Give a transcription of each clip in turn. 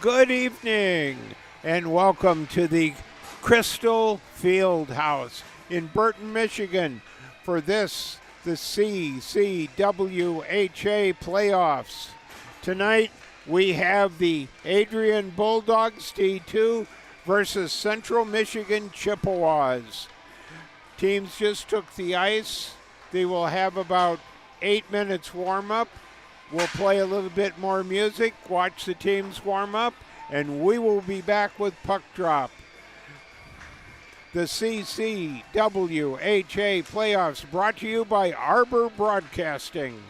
Good evening, and welcome to the Crystal Field House in Burton, Michigan for the CCWHA playoffs. Tonight, we have the Adrian Bulldogs D2 versus Central Michigan Chippewas. Teams just took the ice. They will have about 8 minutes warm up. We'll play a little bit more music, watch the teams warm up, and we will be back with puck drop. The CCWHA playoffs brought to you by Arbor Broadcasting.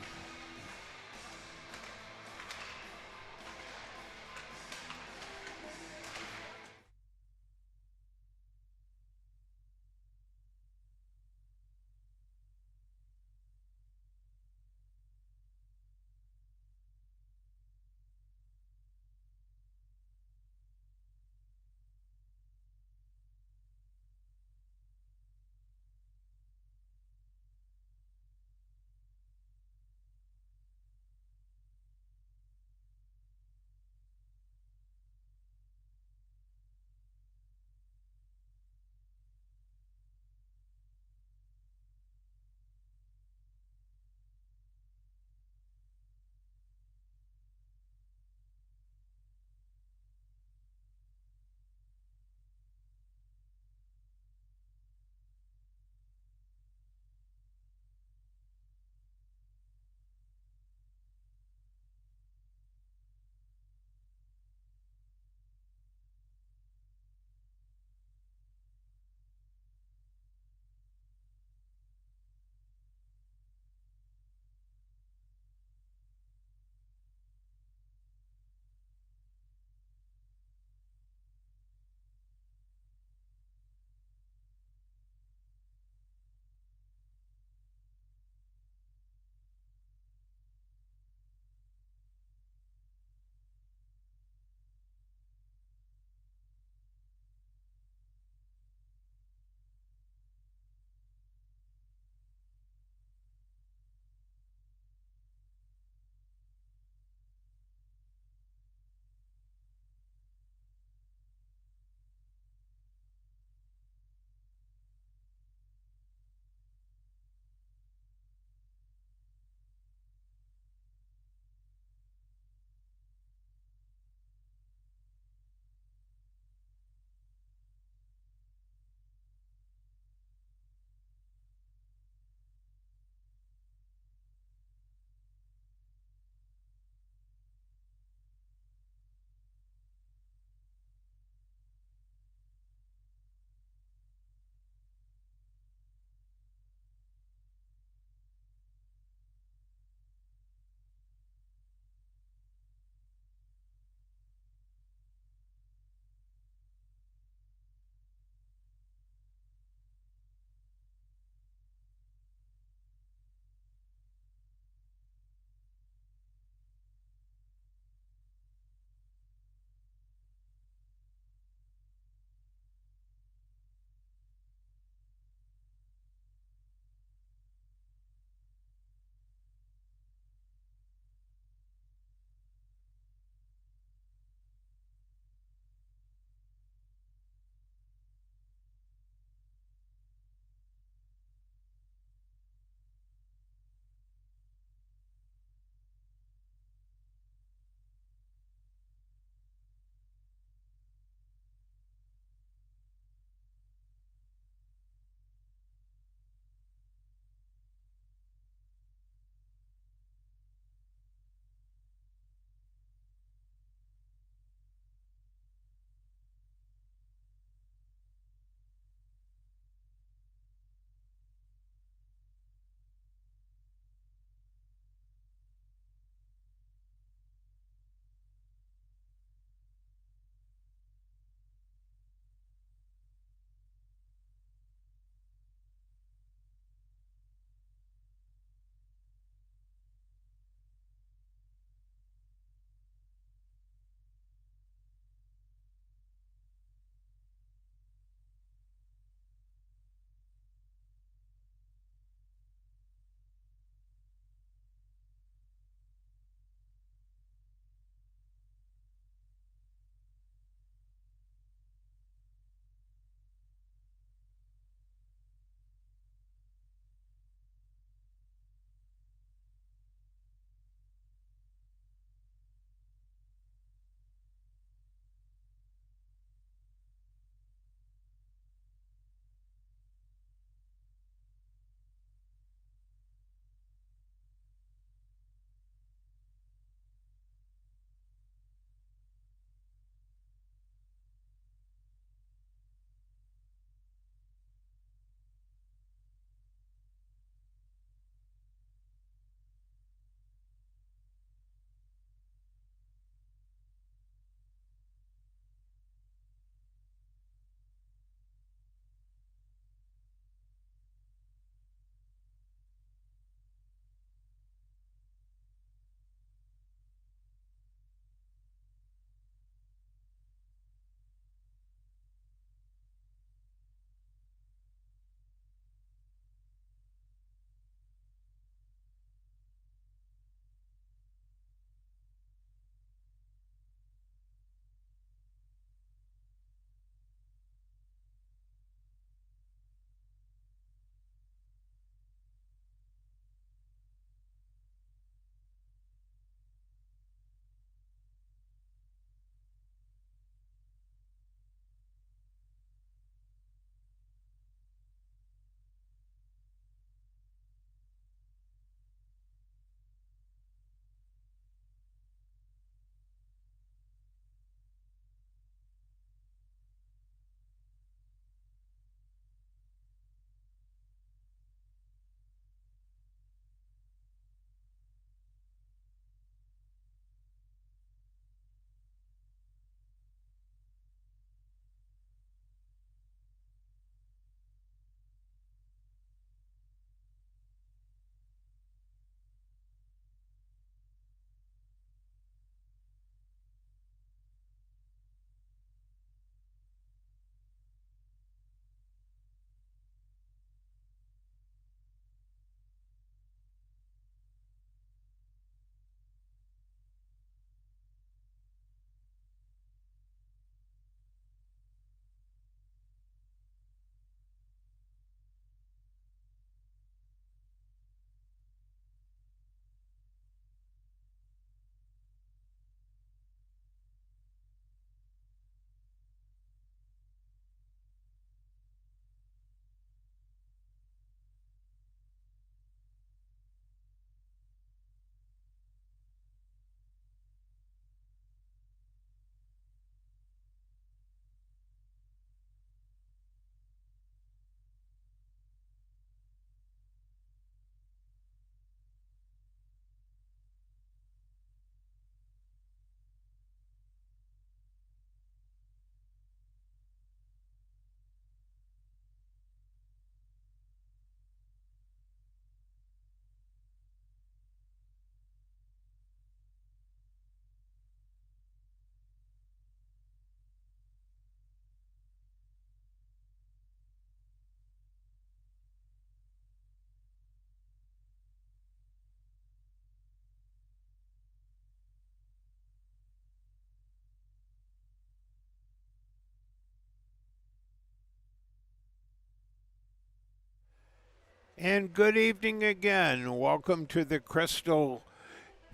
And good evening again. Welcome to the Crystal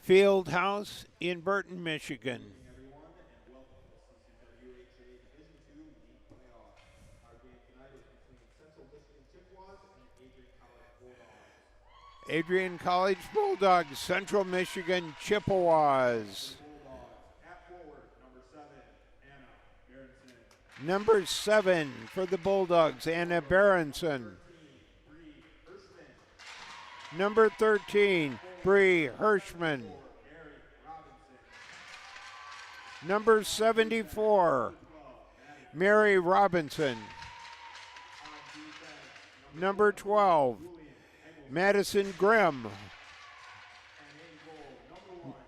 Field House in Burton, Michigan. Good evening, everyone, and welcome to the CCWHA Division II League Playoffs. Our game tonight is between Central Michigan Chippewas and the Adrian College Bulldogs. Adrian College Bulldogs, Central Michigan Chippewas. Bulldogs at forward, number 7, Anna Berenson. Number 7 for the Bulldogs, Anna Berenson. Number 13, Bree Hirschman. Number 74, Mary Robinson. Number 12, Madison Grimm.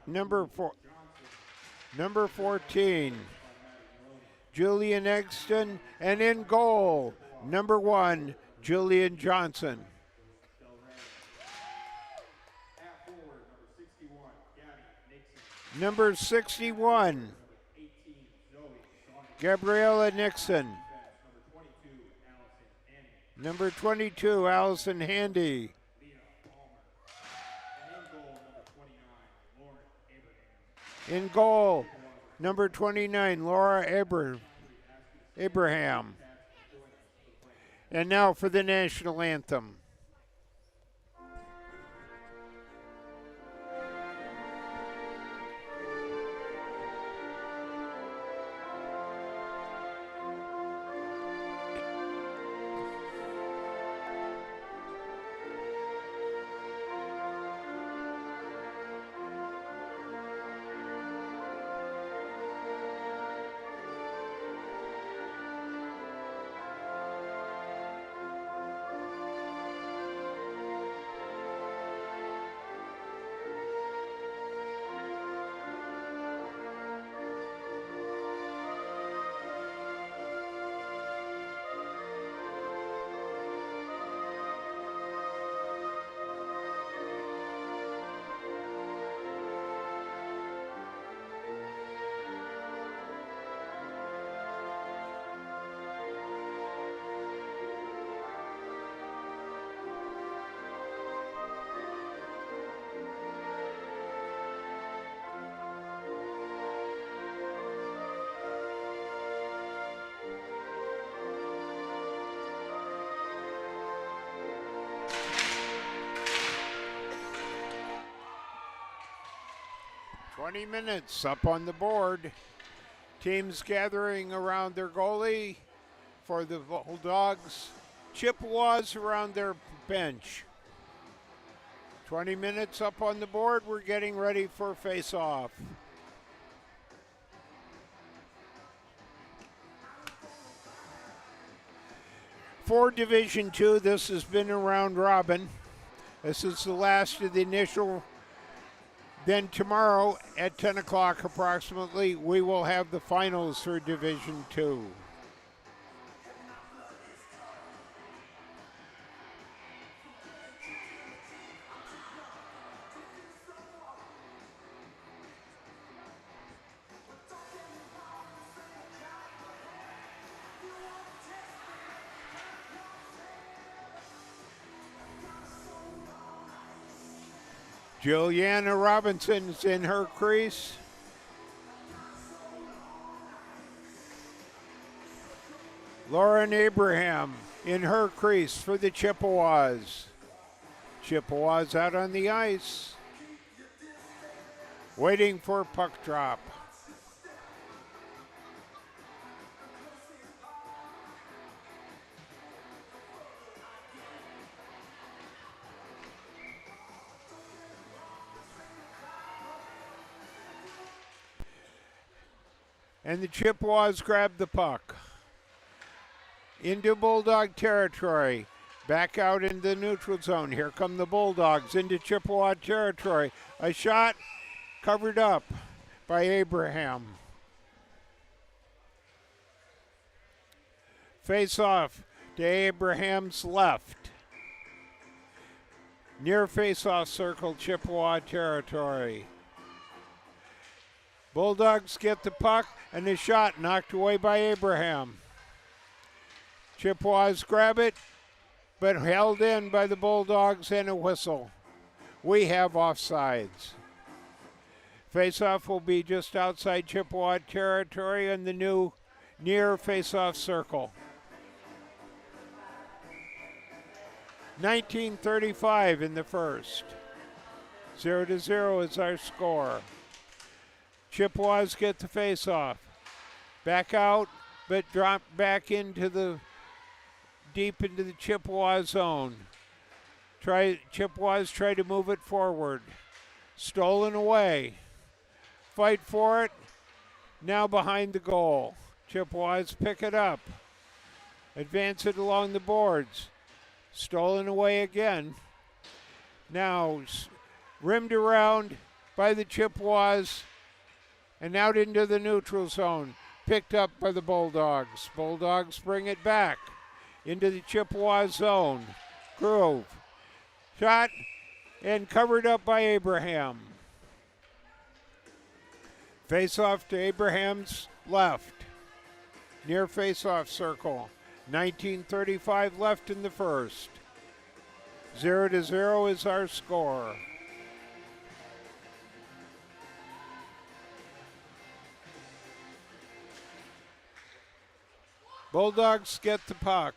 Number 14, Julian Eggston. And in goal, number 1, Julian Johnson. Number 61, Gabriella Nixon. Number 22, Allison Handy. In goal, number 29, Laura Abraham. And now for the national anthem. "20 minutes up on the board. Teams gathering around their goalie for the Bulldogs. Chippewas around their bench. 20 minutes up on the board. We're getting ready for face-off. For Division II, this has been a round robin. This is the last of the initial. Then tomorrow at 10 o'clock approximately, we will have the finals for Division II. Juliana Robinson's in her crease. Lauren Abraham in her crease for the Chippewas. Chippewas out on the ice, waiting for puck drop. And the Chippewas grab the puck. Into Bulldog territory. Back out in the neutral zone. Here come the Bulldogs into Chippewa territory. A shot covered up by Abraham. Face off to Abraham's left. Near face-off circle, Chippewa territory. Bulldogs get the puck, and the shot knocked away by Abraham. Chippewas grab it, but held in by the Bulldogs and a whistle. We have offsides. Face-off will be just outside Chippewa territory in the new near face-off circle. 19:35 in the first. 0-0 is our score. Chippewas get the face-off. Back out, but drop back into the deep into the Chippewa zone. Chippewas try to move it forward. Stolen away. Fight for it. Now behind the goal. Chippewas pick it up. Advance it along the boards. Stolen away again. Now rimmed around by the Chippewas and out into the neutral zone. Picked up by the Bulldogs. Bulldogs bring it back into the Chippewa zone. Grove. Shot and covered up by Abraham. Face-off to Abraham's left. Near face-off circle. 19:35 left in the first. 0-0 is our score. Bulldogs get the puck.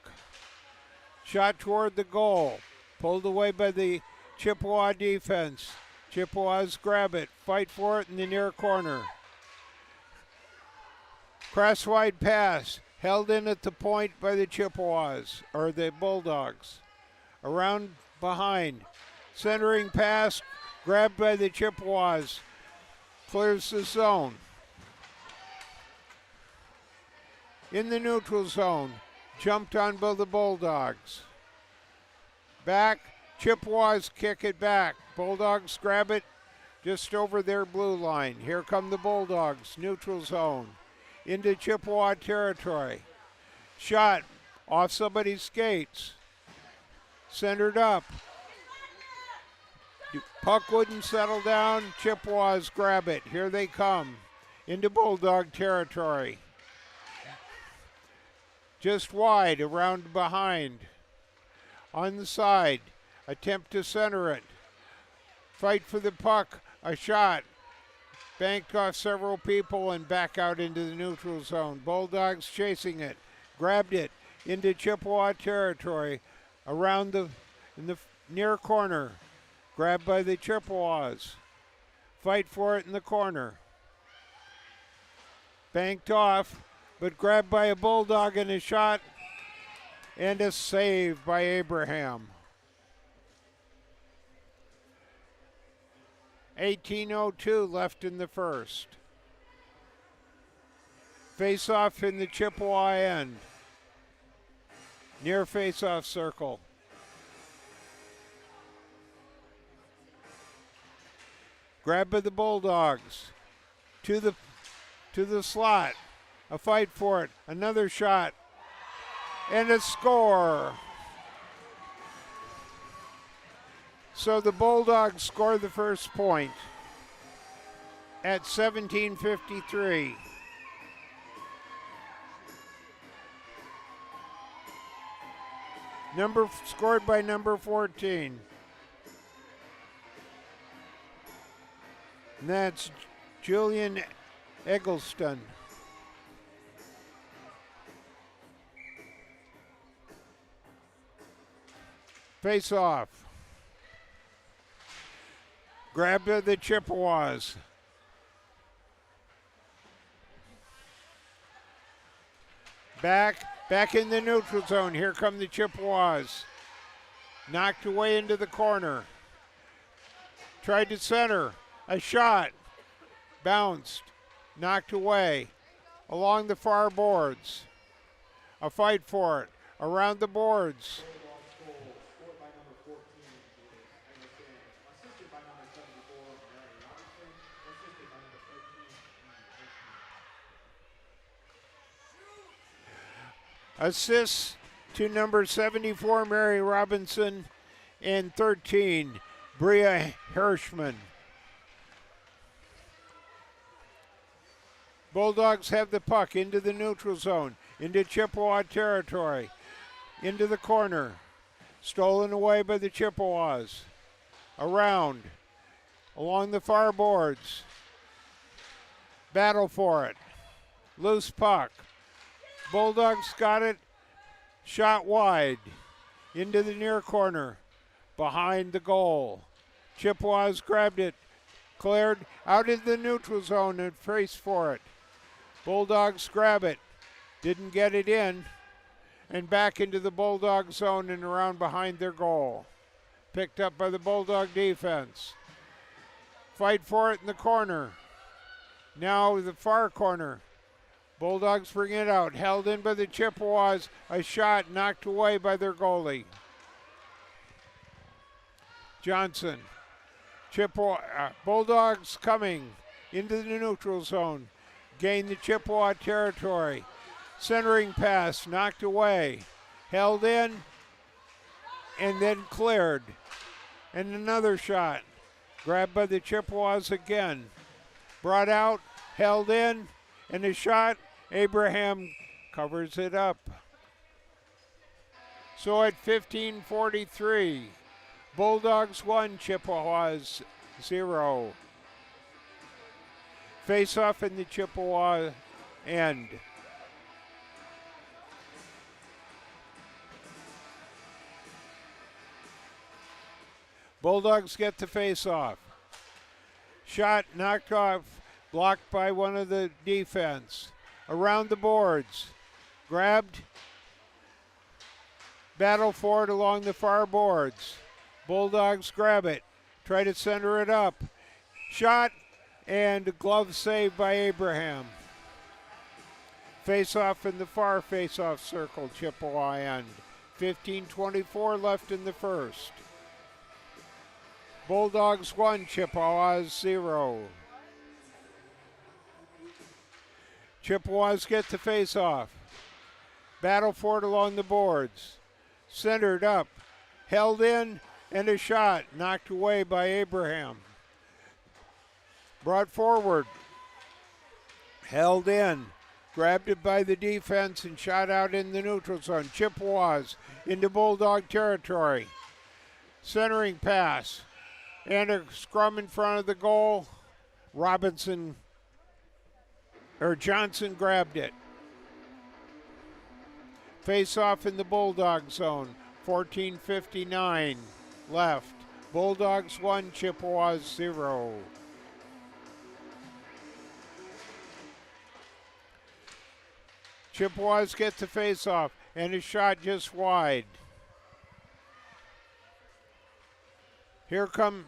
Shot toward the goal. Pulled away by the Chippewa defense. Chippewas grab it. Fight for it in the near corner. Cross-wide pass. Held in at the point by the Chippewas, or the Bulldogs. Around behind. Centering pass. Grabbed by the Chippewas. Clears the zone. In the neutral zone. Jumped on by the Bulldogs. Back. Chippewas kick it back. Bulldogs grab it just over their blue line. Here come the Bulldogs. Neutral zone. Into Chippewa territory. Shot off somebody's skates. Centered up. Puck wouldn't settle down. Chippewas grab it. Here they come. Into Bulldog territory. Just wide, around behind. On the side. Attempt to center it. Fight for the puck. A shot. Banked off several people and back out into the neutral zone. Bulldogs chasing it. Grabbed it into Chippewa territory. Around in the near corner. Grabbed by the Chippewas. Fight for it in the corner. Banked off, but grabbed by a Bulldog and a shot. And a save by Abraham. 18:02 left in the first. Face-off in the Chippewa end. Near face-off circle. Grabbed by the Bulldogs. To the slot. A fight for it. Another shot. And a score. So the Bulldogs score the first point at 17:53. Scored by number 14. And that's Julian Eggleston. Face off. Grab to the Chippewas. Back in the neutral zone. Here come the Chippewas. Knocked away into the corner. Tried to center. A shot. Bounced. Knocked away. Along the far boards. A fight for it. Around the boards. Assists to number 74, Mary Robinson, and 13, Bria Hirschman. Bulldogs have the puck into the neutral zone, into Chippewa territory, into the corner. Stolen away by the Chippewas. Around. Along the far boards. Battle for it. Loose puck. Bulldogs got it. Shot wide. Into the near corner. Behind the goal. Chippewas grabbed it. Cleared out into the neutral zone and raced for it. Bulldogs grab it. Didn't get it in. And back into the Bulldog zone and around behind their goal. Picked up by the Bulldog defense. Fight for it in the corner. Now the far corner. Bulldogs bring it out. Held in by the Chippewas. A shot knocked away by their goalie. Johnson. Bulldogs coming into the neutral zone. Gain the Chippewa territory. Centering pass knocked away. Held in and then cleared. And another shot. Grabbed by the Chippewas again. Brought out, held in, and a shot. Abraham covers it up. So at 15:43, Bulldogs 1, Chippewas 0. Face off in the Chippewa end. Bulldogs get the face off. Shot knocked off, blocked by one of the defense. Around the boards. Grabbed. Battle for it along the far boards. Bulldogs grab it. Try to center it up. Shot and glove save by Abraham. Face off in the far face off circle, Chippewa end. 15:24 left in the first. Bulldogs 1, Chippewas 0. Chippewas get the face off. Battle for it along the boards. Centered up. Held in and a shot knocked away by Abraham. Brought forward. Held in. Grabbed it by the defense and shot out in the neutral zone. Chippewas into Bulldog territory. Centering pass. And a scrum in front of the goal. Johnson grabbed it. Face off in the Bulldog zone. 14:59 left. Bulldogs 1, Chippewas 0. Chippewas get the face off and a shot just wide. Here come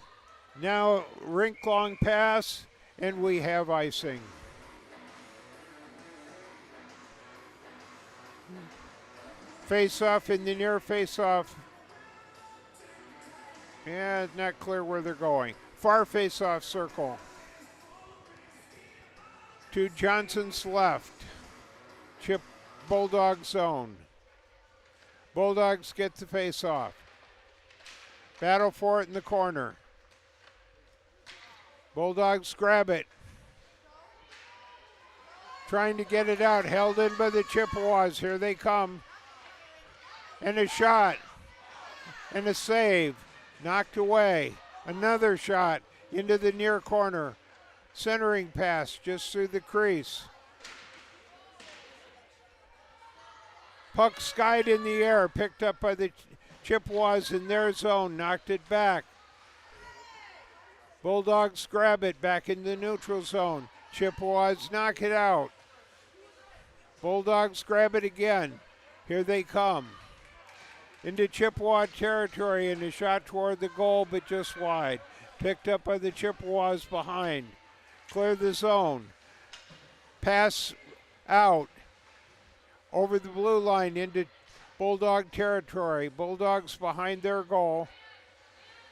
now rink long pass and we have icing. Face off in the near face off. Yeah, it's not clear where they're going. Far face off circle. To Johnson's left. Bulldog zone. Bulldogs get the face off. Battle for it in the corner. Bulldogs grab it. Trying to get it out. Held in by the Chippewas. Here they come. And a shot. And a save. Knocked away. Another shot into the near corner. Centering pass just through the crease. Puck skied in the air. Picked up by the Chippewas in their zone. Knocked it back. Bulldogs grab it back in the neutral zone. Chippewas knock it out. Bulldogs grab it again. Here they come. Into Chippewa territory and a shot toward the goal, but just wide. Picked up by the Chippewas behind. Clear the zone. Pass out. Over the blue line into Bulldog territory. Bulldogs behind their goal.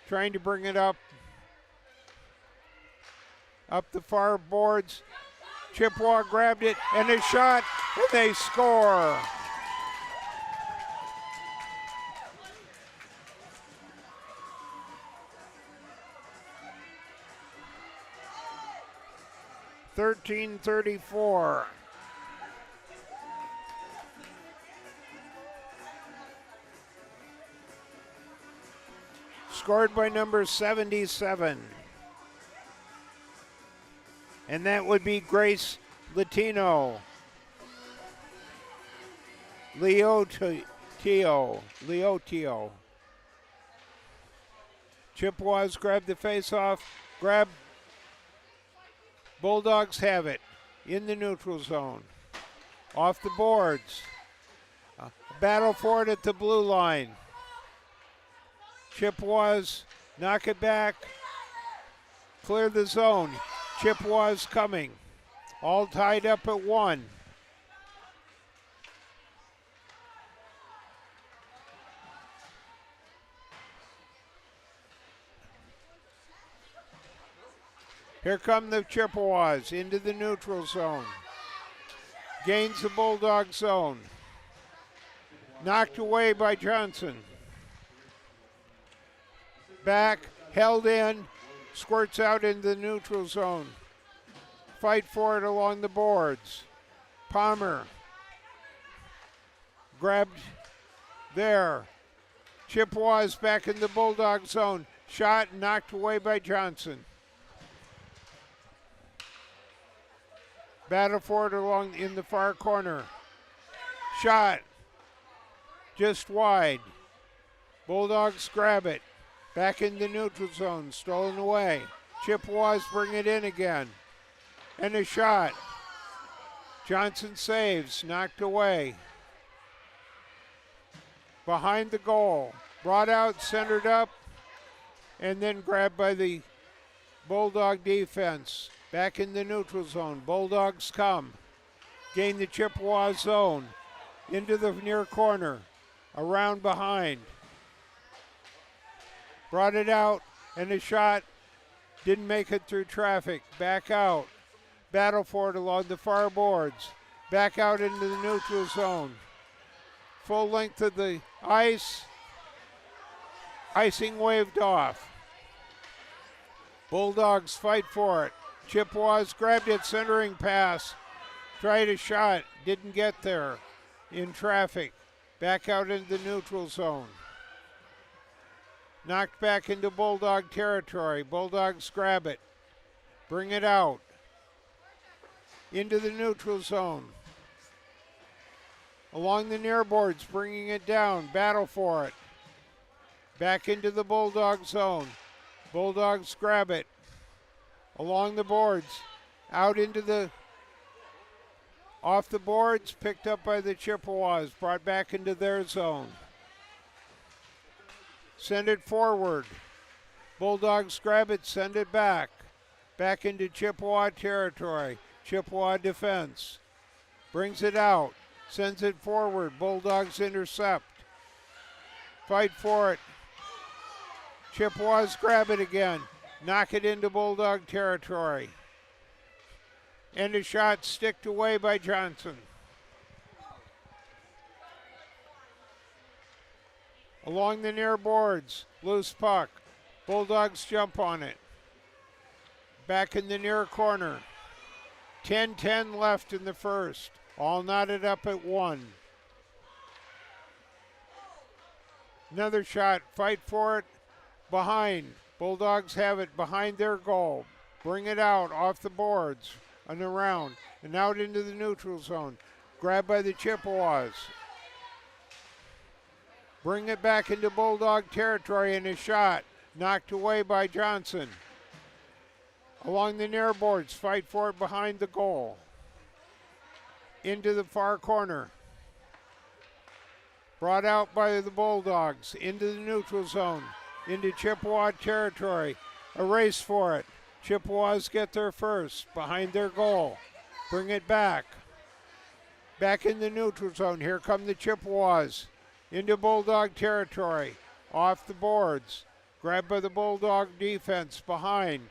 Trying to bring it up. Up the far boards. Chippewa grabbed it and a shot, and they score. $13:34. Scored by number 77. And that would be Grace Leotio. Chippewas grab the face-off. Bulldogs have it in the neutral zone. Off the boards. Battle for it at the blue line. Chippewas knock it back. Clear the zone. Chippewas coming. All tied up at 1. Here come the Chippewas into the neutral zone. Gains the Bulldog zone. Knocked away by Johnson. Back, held in, squirts out into the neutral zone. Fight for it along the boards. Palmer grabbed there. Chippewas back in the Bulldog zone. Shot knocked away by Johnson. Battle for it along in the far corner. Shot just wide. Bulldogs grab it. Back in the neutral zone, stolen away. Chippewas bring it in again. And a shot. Johnson saves, knocked away. Behind the goal. Brought out, centered up, and then grabbed by the Bulldog defense. Back in the neutral zone. Bulldogs come. Gain the Chippewa zone. Into the near corner. Around behind. Brought it out, and a shot. Didn't make it through traffic. Back out. Battle for it along the far boards. Back out into the neutral zone. Full length of the ice. Icing waved off. Bulldogs fight for it. Chippewas grabbed it, centering pass. Tried a shot, didn't get there. In traffic. Back out into the neutral zone. Knocked back into Bulldog territory. Bulldogs grab it. Bring it out. Into the neutral zone. Along the near boards, bringing it down. Battle for it. Back into the Bulldog zone. Bulldogs grab it. Along the boards. Out into the... Off the boards, picked up by the Chippewas. Brought back into their zone. Send it forward. Bulldogs grab it, send it back. Back into Chippewa territory. Chippewa defense. Brings it out. Sends it forward. Bulldogs intercept. Fight for it. Chippewas grab it again. Knock it into Bulldog territory. And a shot sticked away by Johnson. Along the near boards, loose puck. Bulldogs jump on it. Back in the near corner. 10-10 left in the first. All knotted up at 1. Another shot, fight for it. Behind. Bulldogs have it behind their goal. Bring it out off the boards and around and out into the neutral zone. Grabbed by the Chippewas. Bring it back into Bulldog territory and a shot. Knocked away by Johnson. Along the near boards, fight for it behind the goal. Into the far corner. Brought out by the Bulldogs. Into the neutral zone. Into Chippewa territory. A race for it. Chippewas get there first. Behind their goal. Bring it back. Back in the neutral zone. Here come the Chippewas. Into Bulldog territory. Off the boards. Grabbed by the Bulldog defense. Behind.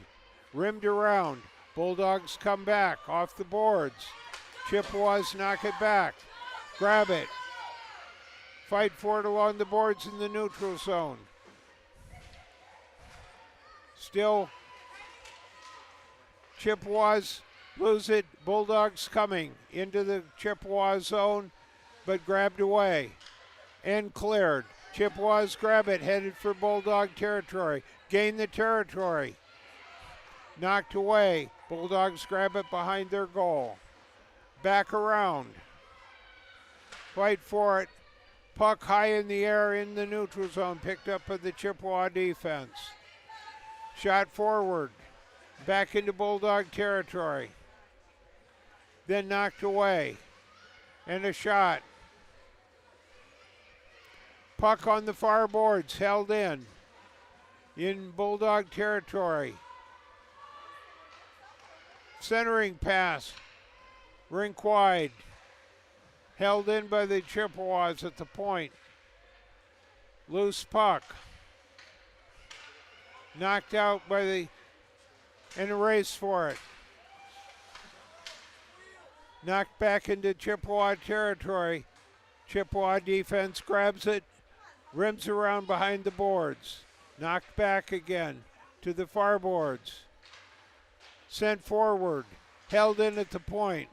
Rimmed around. Bulldogs come back. Off the boards. Chippewas knock it back. Grab it. Fight for it along the boards in the neutral zone. Still, Chippewas lose it. Bulldogs coming into the Chippewa zone, but grabbed away and cleared. Chippewas grab it, headed for Bulldog territory. Gain the territory. Knocked away. Bulldogs grab it behind their goal. Back around. Fight for it. Puck high in the air in the neutral zone. Picked up by the Chippewa defense. Shot forward. Back into Bulldog territory. Then knocked away. And a shot. Puck on the far boards, held in Bulldog territory. Centering pass, rink wide, held in by the Chippewas at the point. Loose puck, knocked out and a race for it. Knocked back into Chippewa territory. Chippewa defense grabs it. Rims around behind the boards. Knocked back again to the far boards. Sent forward. Held in at the point.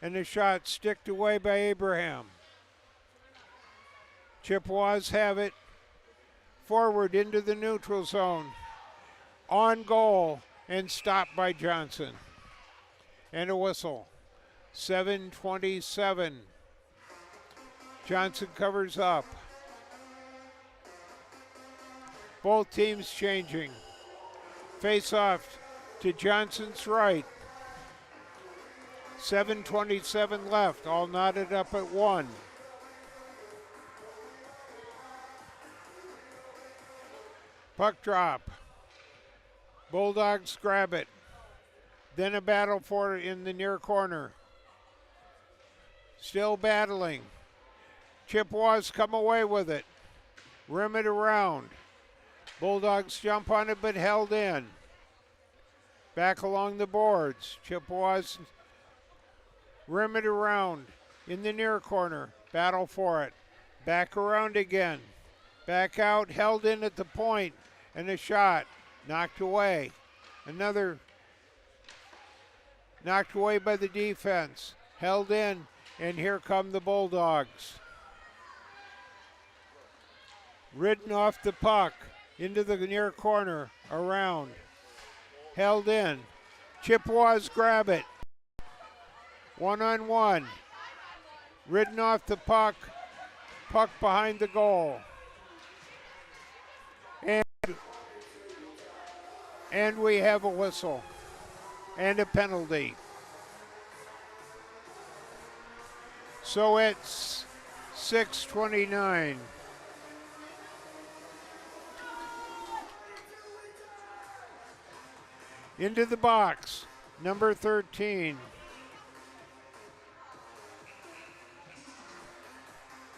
And a shot sticked away by Abraham. Chippewas have it. Forward into the neutral zone. On goal and stopped by Johnson. And a whistle. 7:27. Johnson covers up. Both teams changing. Face off to Johnson's right. 7:27 left, all knotted up at 1. Puck drop. Bulldogs grab it. Then a battle for it in the near corner. Still battling. Chippewas come away with it. Rim it around. Bulldogs jump on it but held in. Back along the boards. Chippewas rim it around in the near corner. Battle for it. Back around again. Back out, held in at the point. And a shot. Knocked away. Another knocked away by the defense. Held in. And here come the Bulldogs. Ridden off the puck. Into the near corner, around. Held in. Chippewas grab it. 1-on-1. Ridden off the puck. Puck behind the goal. And we have a whistle. And a penalty. So it's 6:29. Into the box, number 13.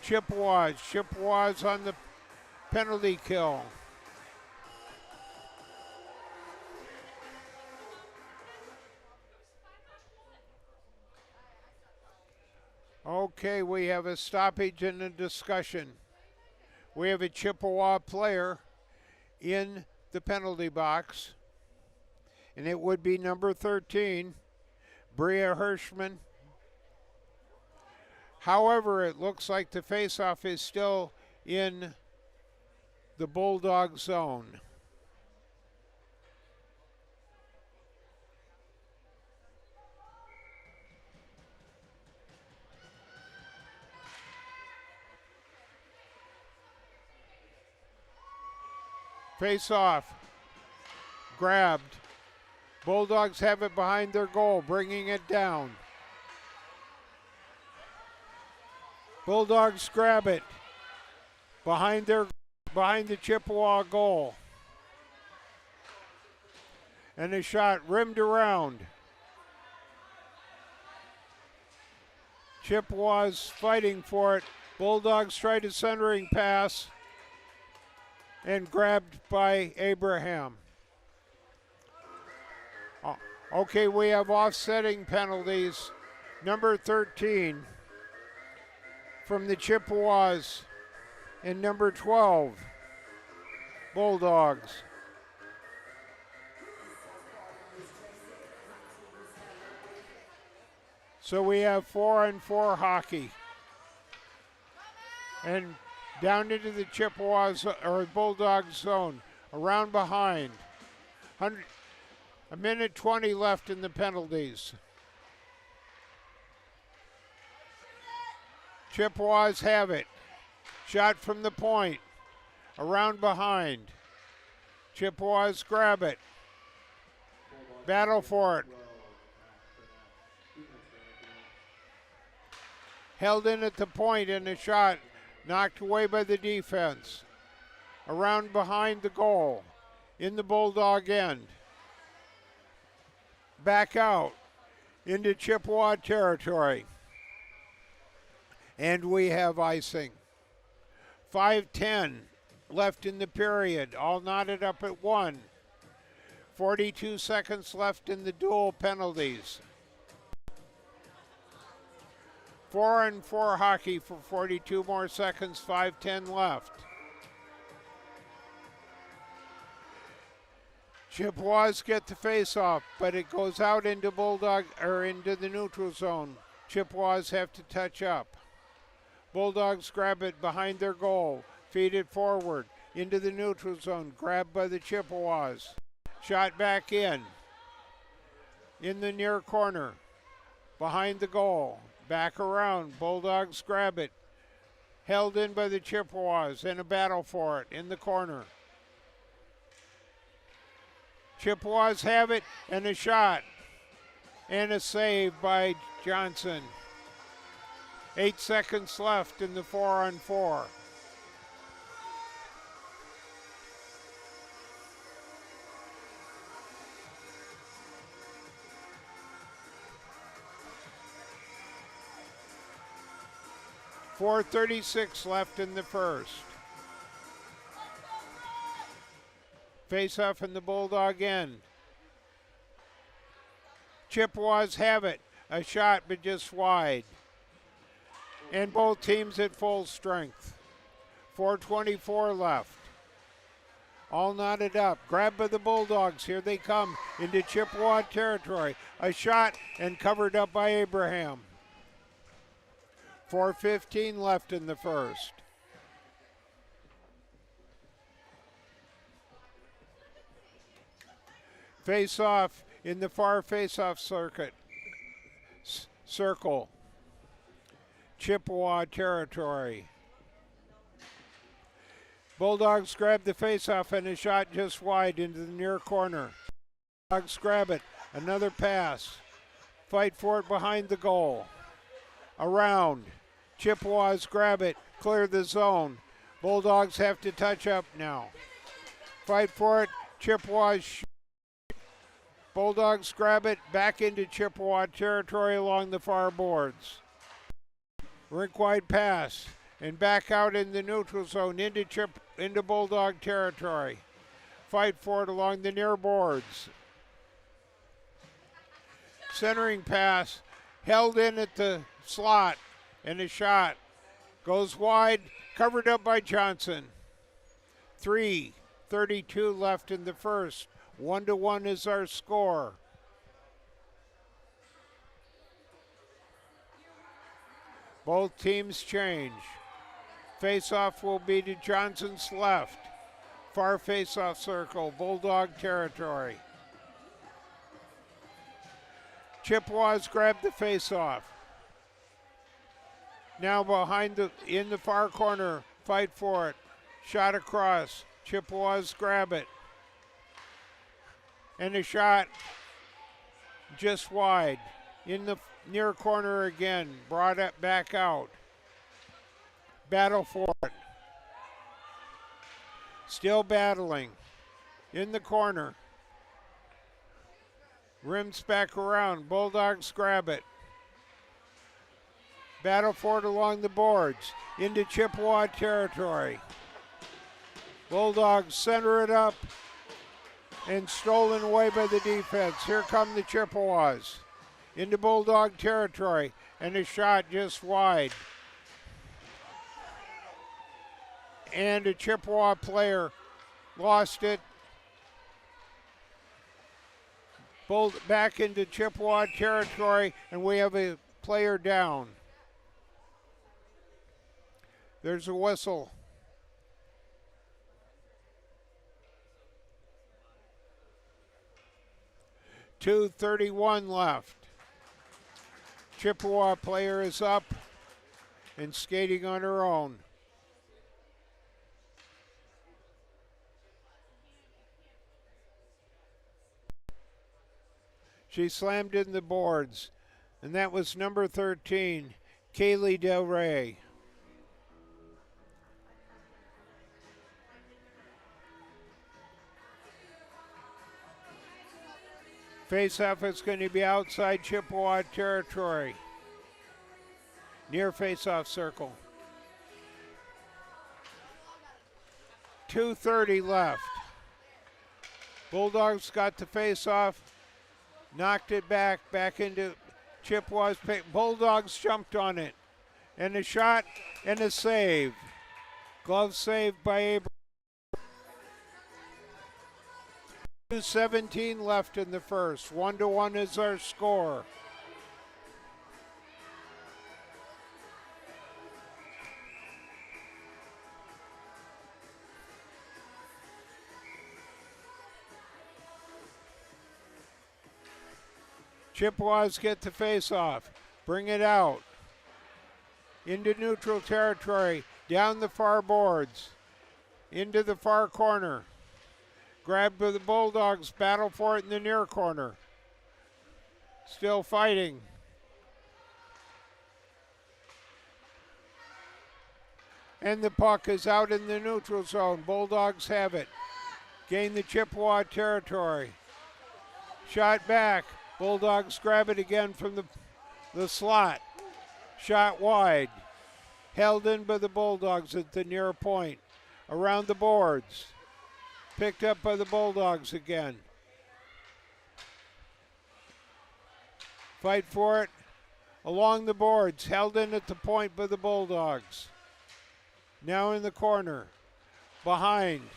Chippewas on the penalty kill. Okay, we have a stoppage and a discussion. We have a Chippewa player in the penalty box. And it would be number 13, Bria Hirschman. However, it looks like the faceoff is still in the Bulldog zone. Face-off, grabbed. Bulldogs have it behind their goal, bringing it down. Bulldogs grab it behind the Chippewa goal. And a shot rimmed around. Chippewas fighting for it. Bulldogs tried a centering pass and grabbed by Abraham. Okay, we have offsetting penalties. Number 13 from the Chippewas and number 12, Bulldogs. So we have 4-on-4 hockey. And Down into the Chippewas or Bulldog zone. Around behind. 1:20 left in the penalties. Chippewas have it. Shot from the point. Around behind. Chippewas grab it. Battle for it. Held in at the point and a shot knocked away by the defense. Around behind the goal. In the Bulldog end. Back out into Chippewa territory. And we have icing. 5:10 left in the period, all knotted up at 1. 42 seconds left in the dual penalties. 4-on-4 hockey for 42 more seconds, 5:10 left. Chippewas get the face-off, but it goes out into into the neutral zone. Chippewas have to touch up. Bulldogs grab it behind their goal, feed it forward into the neutral zone, grabbed by the Chippewas. Shot back in the near corner, behind the goal, back around. Bulldogs grab it, held in by the Chippewas, and a battle for it in the corner. Chippewas have it, and a shot, and a save by Johnson. 8 seconds left in the 4-on-4. .436 left in the first. Face-off in the Bulldog end. Chippewas have it. A shot, but just wide. And both teams at full strength. 4:24 left. All knotted up. Grabbed by the Bulldogs. Here they come into Chippewa territory. A shot and covered up by Abraham. 4:15 left in the first. Face-off in the far face-off circle. Chippewa territory. Bulldogs grab the face-off and a shot just wide into the near corner. Bulldogs grab it. Another pass. Fight for it behind the goal. Around. Chippewas grab it. Clear the zone. Bulldogs have to touch up now. Fight for it. Chippewas. Bulldogs grab it. Back into Chippewa territory along the far boards. Rink-wide pass, and back out in the neutral zone into Bulldog territory. Fight for it along the near boards. Centering pass, held in at the slot, and a shot. Goes wide, covered up by Johnson. 3:32 left in the first. 1-1 is our score. Both teams change. Face-off will be to Johnson's left. Far face-off circle, Bulldog territory. Chippewas grab the face-off. Now in the far corner, fight for it. Shot across. Chippewas grab it. And a shot just wide. In the near corner again, brought it back out. Battle for it. Still battling. In the corner. Rims back around. Bulldogs grab it. Battle for it along the boards. Into Chippewa territory. Bulldogs center it up. And stolen away by the defense. Here come the Chippewas. Into Bulldog territory, and a shot just wide. And a Chippewa player lost it. Back into Chippewa territory, and we have a player down. There's a whistle. 2:31 left. Chippewa player is up and skating on her own. She slammed in the boards, and that was number 13, Kaylee Del Rey. Face-off is going to be outside Chippewa territory, near face-off circle. 2:30 left. Bulldogs got the face-off, knocked it back into Chippewa's paint. Bulldogs jumped on it, and a shot and a save. Glove saved by Abraham. 2:17 left in the first. 1-1 is our score. Chippewas get the face-off. Bring it out. Into neutral territory. Down the far boards. Into the far corner. Grabbed by the Bulldogs. Battle for it in the near corner. Still fighting. And the puck is out in the neutral zone. Bulldogs have it. Gain the Chippewa territory. Shot back. Bulldogs grab it again from the slot. Shot wide. Held in by the Bulldogs at the near point. Around the boards. Picked up by the Bulldogs again. Fight for it. Along the boards. Held in at the point by the Bulldogs. Now in the corner. Behind.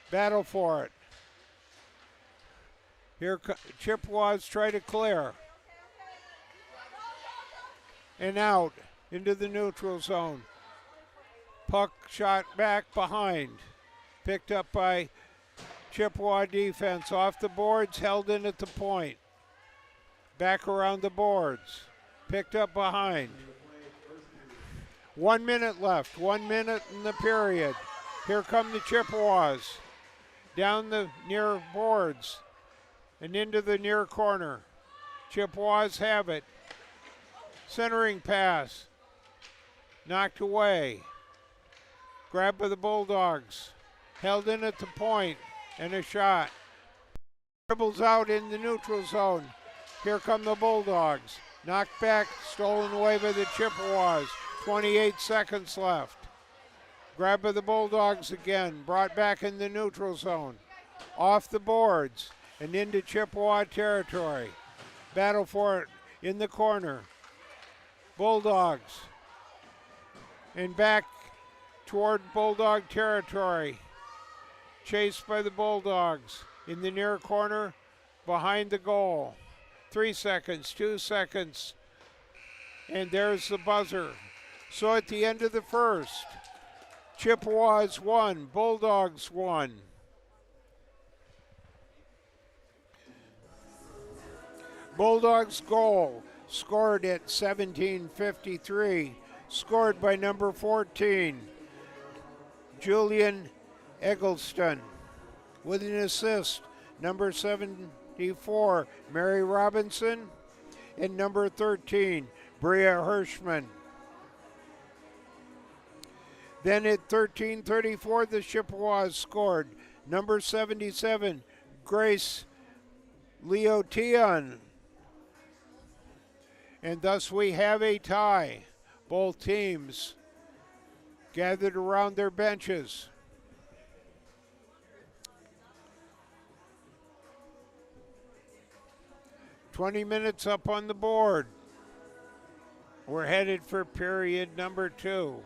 Battle for it. Here Chippewas try to clear. And out into the neutral zone. Puck shot back behind. Picked up by Chippewa defense. Off the boards, held in at the point. Back around the boards. Picked up behind. 1 minute left. 1 minute in the period. Here come the Chippewas. Down the near boards. And into the near corner. Chippewas have it. Centering pass. Knocked away. Grabbed by the Bulldogs. Held in at the point. And a shot. Dribbles out in the neutral zone. Here come the Bulldogs. Knocked back. Stolen away by the Chippewas. 28 seconds left. Grabbed by the Bulldogs again. Brought back in the neutral zone. Off the boards. And into Chippewa territory. Battle for it in the corner. Bulldogs. And back toward Bulldog territory. Chased by the Bulldogs. In the near corner. Behind the goal. 3 seconds, 2 seconds. And there's the buzzer. So at the end of the first, Chippewas won, Bulldogs won. Bulldogs goal scored at 17:53, scored by number 14, Julian Eggleston. With an assist, number 74, Mary Robinson, and number 13, Bria Hirschman. Then at 13:34, the Chippewas scored. Number 77, Grace Leotion. And thus we have a tie. Both teams gathered around their benches. "20 minutes up on the board. We're headed for period number 2.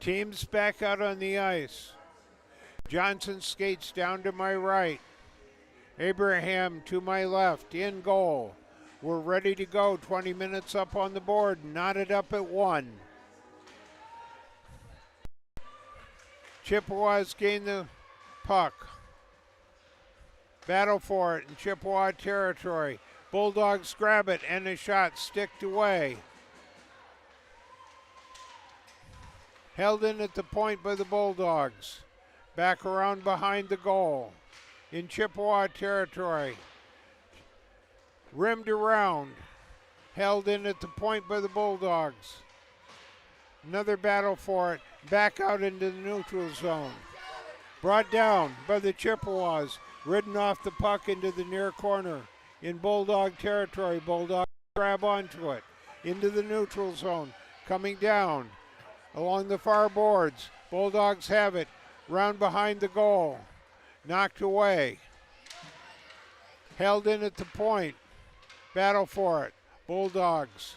Teams back out on the ice. Johnson skates down to my right. Abraham to my left, in goal. We're ready to go, 20 minutes up on the board, knotted up at 1. Chippewas gain the puck. Battle for it in Chippewa territory. Bulldogs grab it and a shot sticked away. Held in at the point by the Bulldogs. Back around behind the goal. In Chippewa territory. Rimmed around. Held in at the point by the Bulldogs. Another battle for it. Back out into the neutral zone. Brought down by the Chippewas. Ridden off the puck into the near corner. In Bulldog territory. Bulldogs grab onto it. Into the neutral zone. Coming down. Along the far boards. Bulldogs have it. Round behind the goal. Knocked away. Held in at the point. Battle for it. Bulldogs.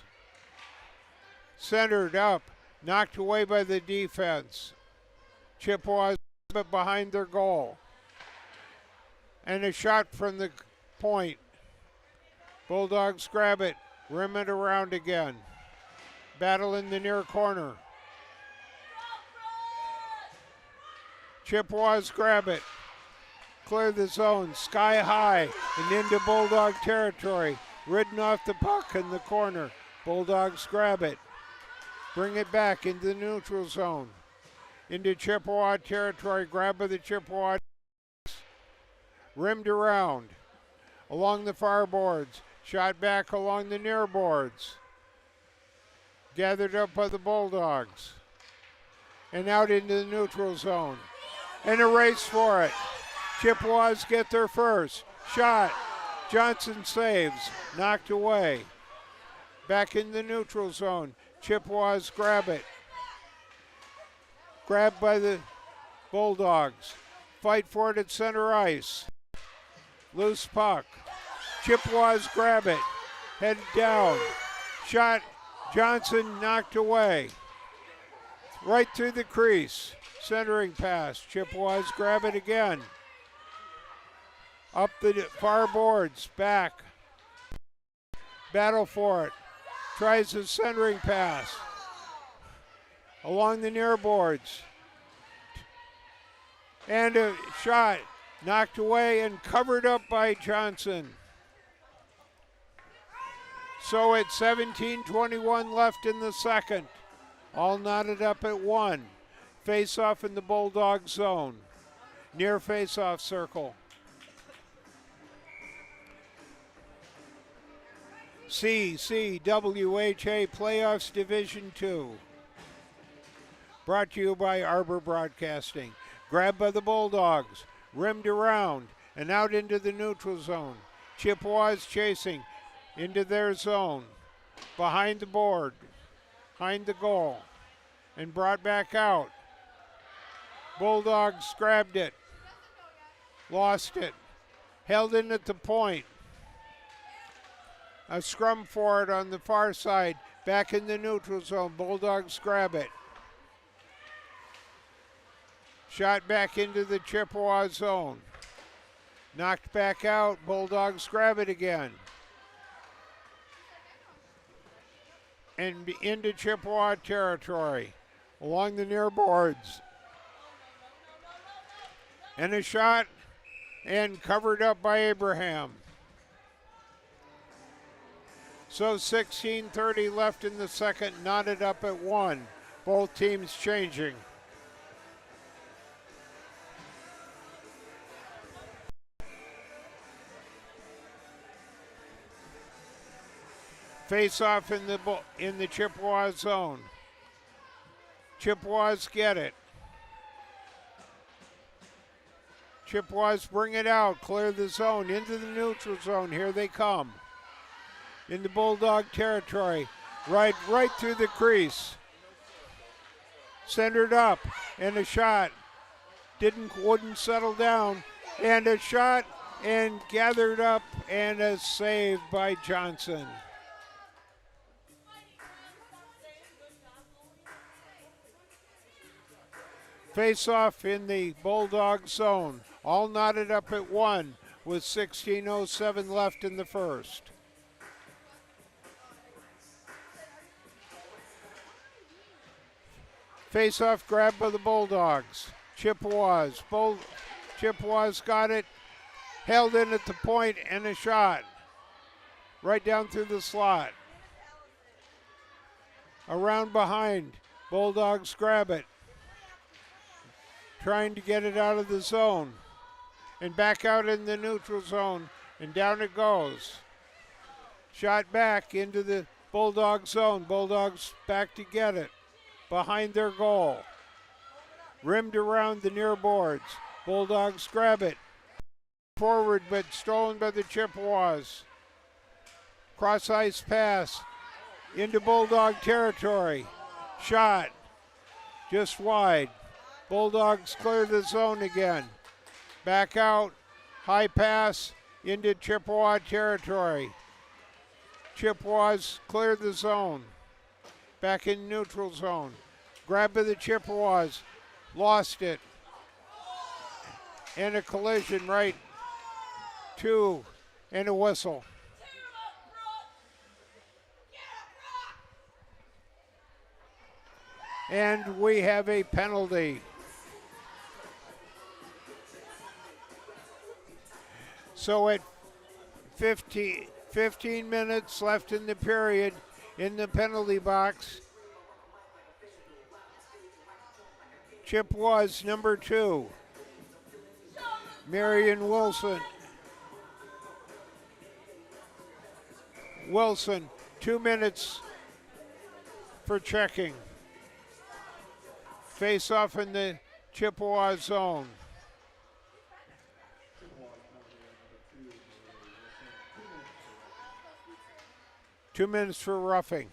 Centered up. Knocked away by the defense. Chippewas behind their goal. And a shot from the point. Bulldogs grab it. Rim it around again. Battle in the near corner. Chippewas grab it. Clear the zone, sky high, and into Bulldog territory. Ridden off the puck in the corner. Bulldogs grab it. Bring it back into the neutral zone. Into Chippewa territory, grab by the Chippewa. Rimmed around. Along the far boards. Shot back along the near boards. Gathered up by the Bulldogs. And out into the neutral zone. And a race for it. Chippewas get their first. Shot. Johnson saves. Knocked away. Back in the neutral zone. Chippewas grab it. Grabbed by the Bulldogs. Fight for it at center ice. Loose puck. Chippewas grab it. Head down. Shot. Johnson knocked away. Right through the crease. Centering pass. Chippewas grab it again. Up the far boards. Back. Battle for it. Tries a centering pass. Along the near boards. And a shot. Knocked away and covered up by Johnson. So it's 17:21 left in the second. All knotted up at 1. Face-off in the Bulldog zone. Near face-off circle. CCWHA Playoffs Division 2. Brought to you by Arbor Broadcasting. Grabbed by the Bulldogs. Rimmed around and out into the neutral zone. Chippewas chasing into their zone. Behind the board. Behind the goal. And brought back out. Bulldogs grabbed it. Lost it. Held in at the point. A scrum for it on the far side. Back in the neutral zone. Bulldogs grab it. Shot back into the Chippewa zone. Knocked back out. Bulldogs grab it again. And into Chippewa territory. Along the near boards. And a shot. And covered up by Abraham. So 16:30 left in the second, knotted up at 1. Both teams changing. Face off in the Chippewa zone. Chippewas get it. Chippewas bring it out, clear the zone, into the neutral zone. Here they come. In the Bulldog territory, right through the crease. Centered up, and a shot. Wouldn't settle down, and a shot, and gathered up, and a save by Johnson. Face off in the Bulldog zone. All knotted up at 1 with 16:07 left in the first. Face off grab by the Bulldogs. Chippewas. Chippewas got it. Held in at the point and a shot. Right down through the slot. Around behind. Bulldogs grab it. Trying to get it out of the zone. And back out in the neutral zone. And down it goes. Shot back into the Bulldog zone. Bulldogs back to get it. Behind their goal. Rimmed around the near boards. Bulldogs grab it. Forward but stolen by the Chippewas. Cross ice pass into Bulldog territory. Shot just wide. Bulldogs clear the zone again. Back out. High pass into Chippewa territory. Chippewas clear the zone. Back in neutral zone. Grab by the Chippewas. Lost it. And a collision right to and a whistle. And we have a penalty. So at 15 minutes left in the period in the penalty box, Chippewas number 2, Marion Wilson. 2 minutes for checking. Face off in the Chippewa zone. Two minutes for roughing.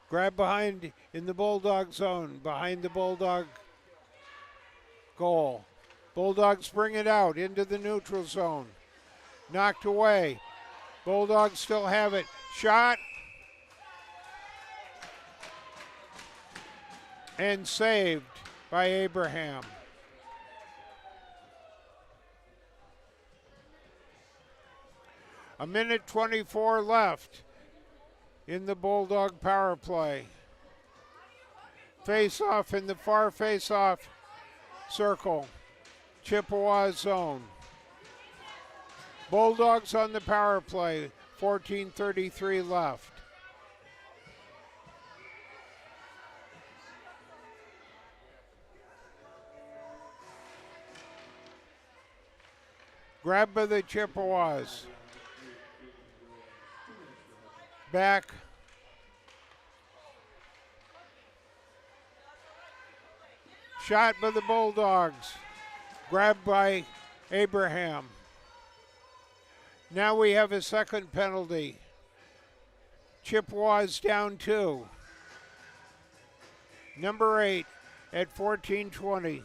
Grab behind in the Bulldog zone, behind the Bulldog goal. Bulldogs bring it out into the neutral zone. Knocked away. Bulldogs still have it. Shot. And saved by Abraham. A minute 24 left in the Bulldog power play. Face off in the far face off circle. Chippewa zone. Bulldogs on the power play. 14:33 left. Grab by the Chippewas. Back. Shot by the Bulldogs. Grabbed by Abraham. Now we have a second penalty. Chippewas down 2. Number 8 at 14:20.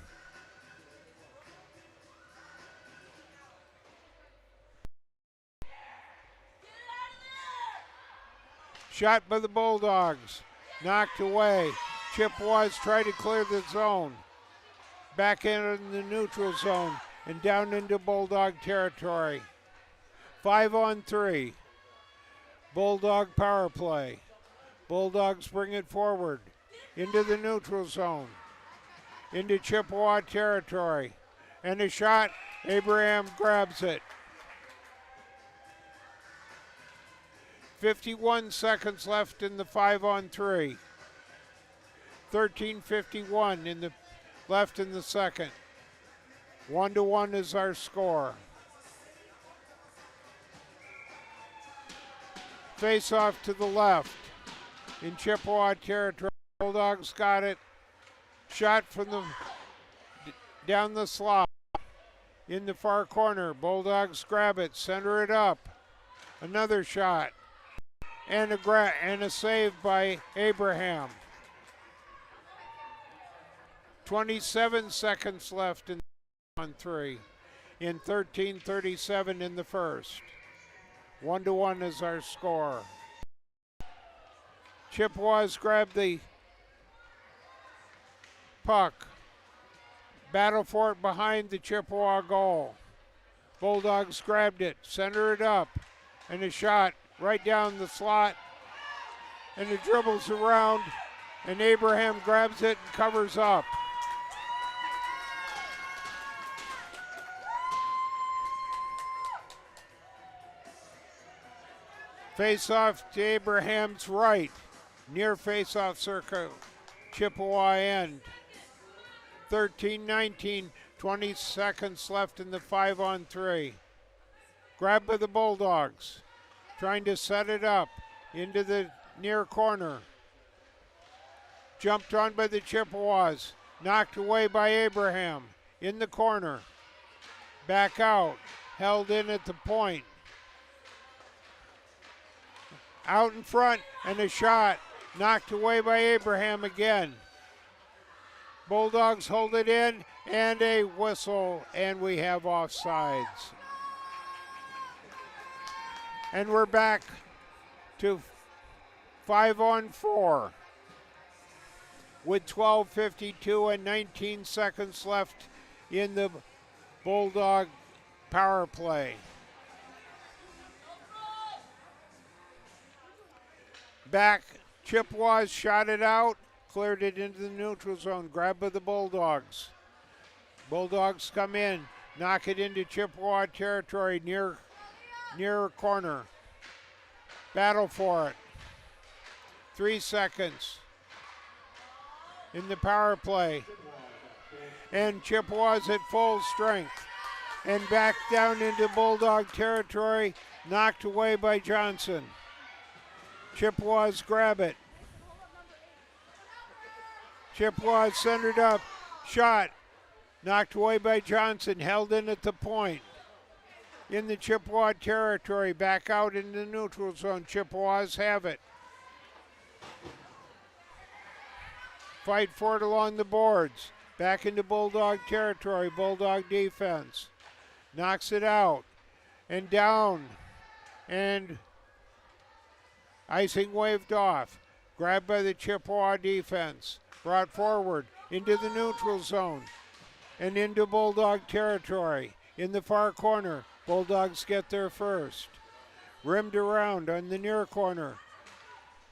Shot by the Bulldogs. Knocked away. Chippewas try to clear the zone. Back in the neutral zone and down into Bulldog territory. 5-on-3. Bulldog power play. Bulldogs bring it forward into the neutral zone. Into Chippewa territory. And a shot. Abraham grabs it. 51 seconds left in the 5-on-3. 13:51 in the left in the second. 1-1 is our score. Face off to the left in Chippewa territory. Bulldogs got it. Shot from the down the slot in the far corner. Bulldogs grab it, center it up. Another shot. And a save by Abraham. 27 seconds left in 1-3 in 13:37 in the first. 1-1 is our score. Chippewas grab the puck. Battle for it behind the Chippewa goal. Bulldogs grabbed it, center it up, and a shot right down the slot. And it dribbles around, and Abraham grabs it and covers up. Face-off to Abraham's right, near face-off circle, Chippewa end. 13-19, 20 seconds left in the 5-on-3. Grab by the Bulldogs, trying to set it up into the near corner. Jumped on by the Chippewas, knocked away by Abraham, in the corner. Back out, held in at the point. Out in front, and a shot, knocked away by Abraham again. Bulldogs hold it in, and a whistle, and we have offsides. And we're back to 5-on-4 with 12:52 and 19 seconds left in the Bulldog power play. Back, Chippewas shot it out, cleared it into the neutral zone, grabbed by the Bulldogs. Bulldogs come in, knock it into Chippewa territory near corner. Battle for it. 3 seconds in the power play. And Chippewas at full strength. And back down into Bulldog territory, knocked away by Johnson. Chippewas grab it. Chippewas centered up, shot, knocked away by Johnson, held in at the point. In the Chippewa territory, back out in the neutral zone. Chippewas have it. Fight for it along the boards. Back into Bulldog territory, Bulldog defense. Knocks it out and down, and icing waved off. Grabbed by the Chippewa defense. Brought forward into the neutral zone and into Bulldog territory. In the far corner, Bulldogs get there first. Rimmed around on the near corner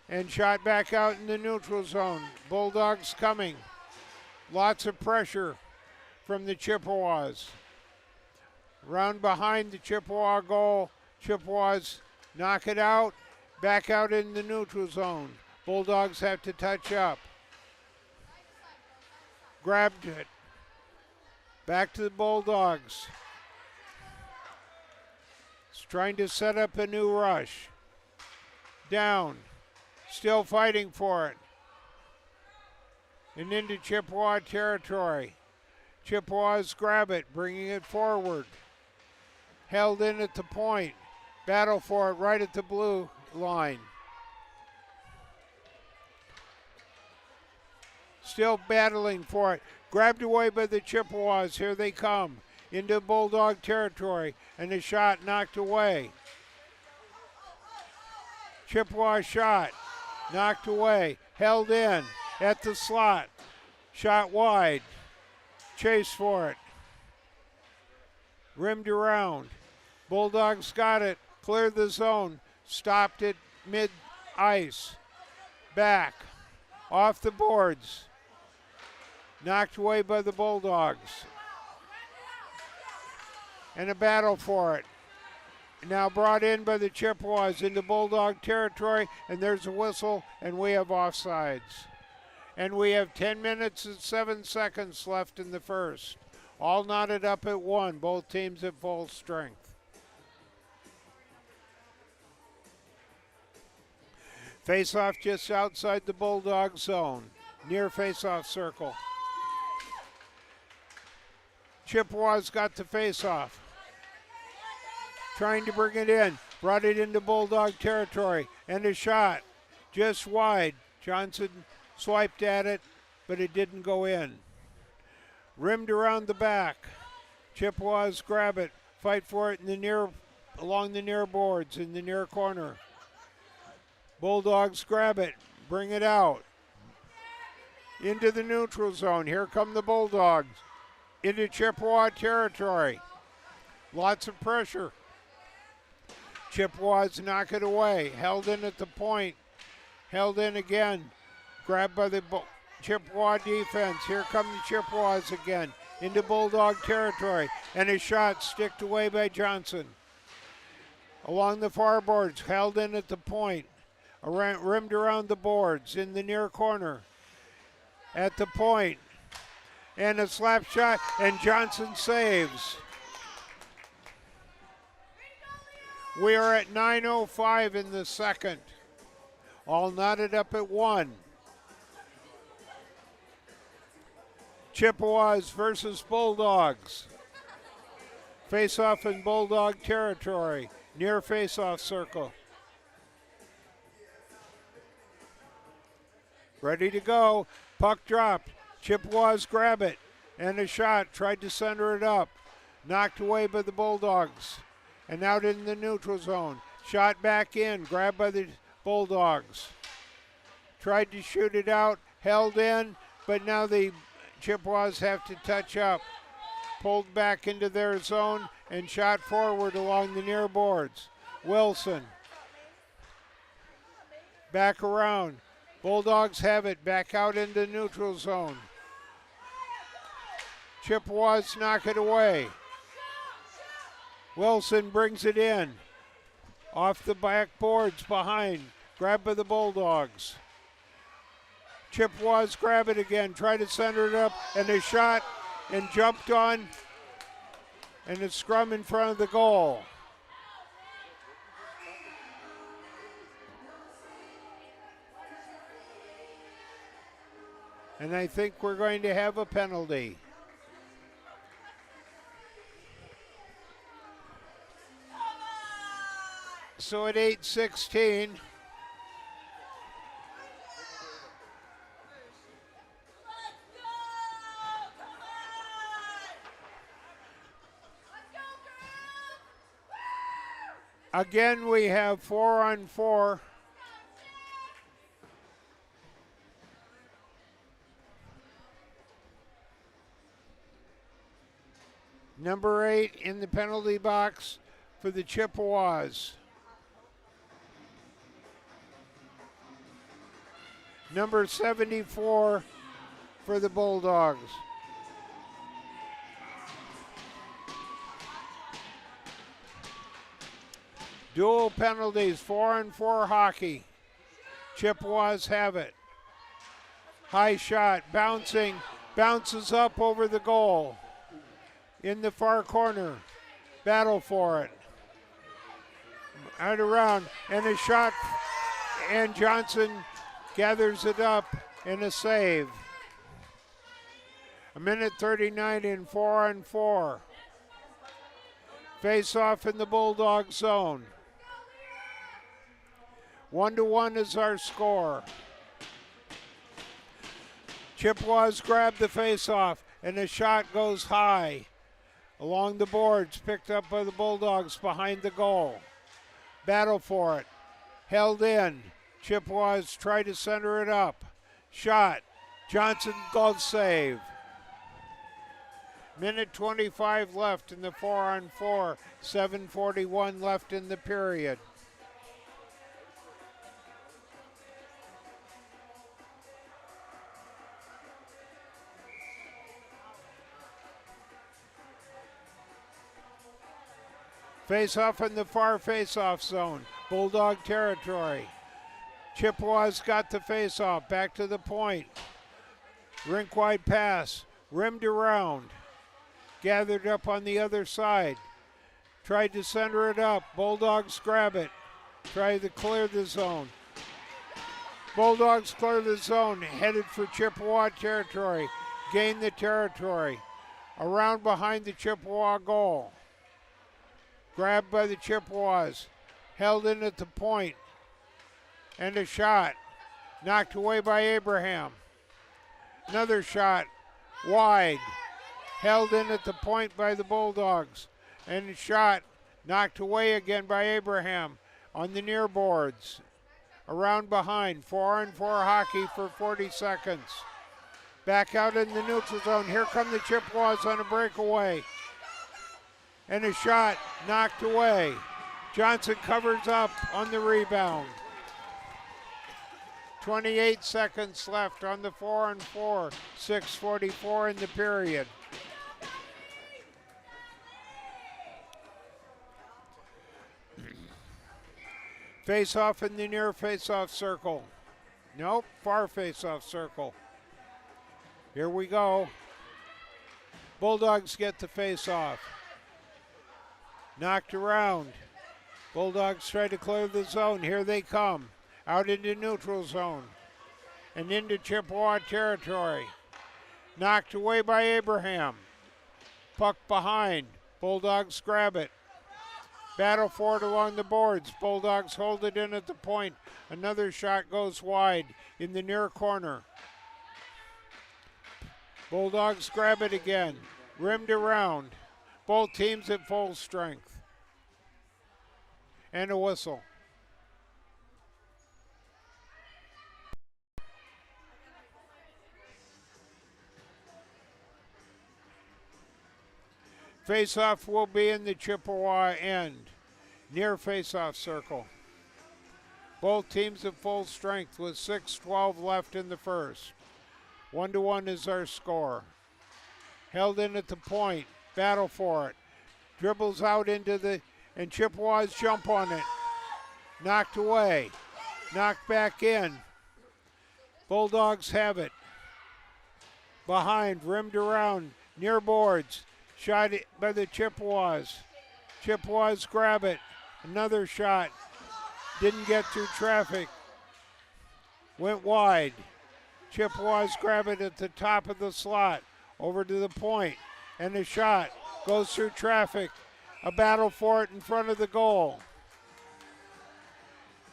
and shot back out in the neutral zone. Bulldogs coming. Lots of pressure from the Chippewas. Round behind the Chippewa goal. Chippewas knock it out. Back out in the neutral zone. Bulldogs have to touch up. Grabbed it. Back to the Bulldogs. It's trying to set up a new rush. Down. Still fighting for it. And into Chippewa territory. Chippewas grab it, bringing it forward. Held in at the point. Battle for it right at the blue line. Still battling for it. Grabbed away by the Chippewas. Here they come. Into Bulldog territory. And a shot knocked away. Chippewa shot. Knocked away. Held in at the slot. Shot wide. Chase for it. Rimmed around. Bulldogs got it. Cleared the zone. Stopped it mid-ice. Back. Off the boards. Knocked away by the Bulldogs. And a battle for it. Now brought in by the Chippewas into Bulldog territory, and there's a whistle, and we have offsides. And we have 10 minutes and 7 seconds left in the first. All knotted up at 1, both teams at full strength. Face-off just outside the Bulldog zone, near face-off circle. Chippewas got the face-off. Trying to bring it in. Brought it into Bulldog territory. And a shot. Just wide. Johnson swiped at it, but it didn't go in. Rimmed around the back. Chippewas grab it. Fight for it in the near, along the near boards in the near corner. Bulldogs grab it. Bring it out. into the neutral zone. Here come the Bulldogs into Chippewa territory. Lots of pressure. Chippewas knock it away. Held in at the point. Held in again. Grabbed by the Chippewa defense. Here come the Chippewas again into Bulldog territory. And a shot sticked away by Johnson. Along the far boards, held in at the point. Rimmed around the boards in the near corner. At the point. And a slap shot, and Johnson saves. We are at 9:05 in the second. All knotted up at 1. Chippewas versus Bulldogs. Face-off in Bulldog territory, near face-off circle. Ready to go. Puck dropped. Chippewas grab it. And a shot. Tried to center it up. Knocked away by the Bulldogs. And out in the neutral zone. Shot back in. Grabbed by the Bulldogs. Tried to shoot it out. Held in. But now the Chippewas have to touch up. Pulled back into their zone and shot forward along the near boards. Wilson. Back around. Bulldogs have it back out into neutral zone. Chippewas knock it away. Wilson brings it in. Off the back boards behind. Grabbed by the Bulldogs. Chippewas grab it again. Try to center it up. And a shot. And jumped on. And a scrum in front of the goal. And I think we're going to have a penalty. So at 8:16, again we have 4-on-4. Number 8 in the penalty box for the Chippewas. Number 74 for the Bulldogs. Dual penalties, 4-on-4 hockey. Chippewas have it. High shot, bouncing, bounces up over the goal. In the far corner, battle for it. Out around, and a shot, and Johnson gathers it up in a save. 1:39 in 4-on-4. Face off in the Bulldog zone. 1-1 is our score. Chippewas grab the face off, and the shot goes high. Along the boards, picked up by the Bulldogs behind the goal. Battle for it. Held in. Chippewas try to center it up. Shot. Johnson goal save. 1:25 left in the 4-on-4. 7:41 left in the period. Face off in the far face-off zone. Bulldog territory. Chippewas got the face-off. Back to the point. Rink-wide pass. Rimmed around. Gathered up on the other side. Tried to center it up. Bulldogs grab it. Try to clear the zone. Bulldogs clear the zone. Headed for Chippewa territory. Gain the territory. Around behind the Chippewa goal. Grabbed by the Chippewas. Held in at the point. And a shot. Knocked away by Abraham. Another shot. Wide. Held in at the point by the Bulldogs. And a shot. Knocked away again by Abraham on the near boards. Around behind. 4-on-4 hockey for 40 seconds. Back out in the neutral zone. Here come the Chippewas on a breakaway. And a shot knocked away. Johnson covers up on the rebound. 28 seconds left on the 4-on-4. 6:44 in the period. Face-off in the near face-off circle. Nope, far face-off circle. Here we go. Bulldogs get the face-off. Knocked around. Bulldogs try to clear the zone. Here they come. Out into neutral zone. And into Chippewa territory. Knocked away by Abraham. Puck behind. Bulldogs grab it. Battle for it along the boards. Bulldogs hold it in at the point. Another shot goes wide in the near corner. Bulldogs grab it again. Rimmed around. Both teams at full strength. And a whistle. Face-off will be in the Chippewa end, near face-off circle. Both teams at full strength with 6:12 left in the first. 1-1 is our score. Held in at the point, battle for it. Dribbles out into the, and Chippewas jump on it. Knocked away, knocked back in. Bulldogs have it. Behind, rimmed around, near boards. Shot by the Chippewas. Chippewas grab it. Another shot. Didn't get through traffic. Went wide. Chippewas grab it at the top of the slot. Over to the point. And a shot. Goes through traffic. A battle for it in front of the goal.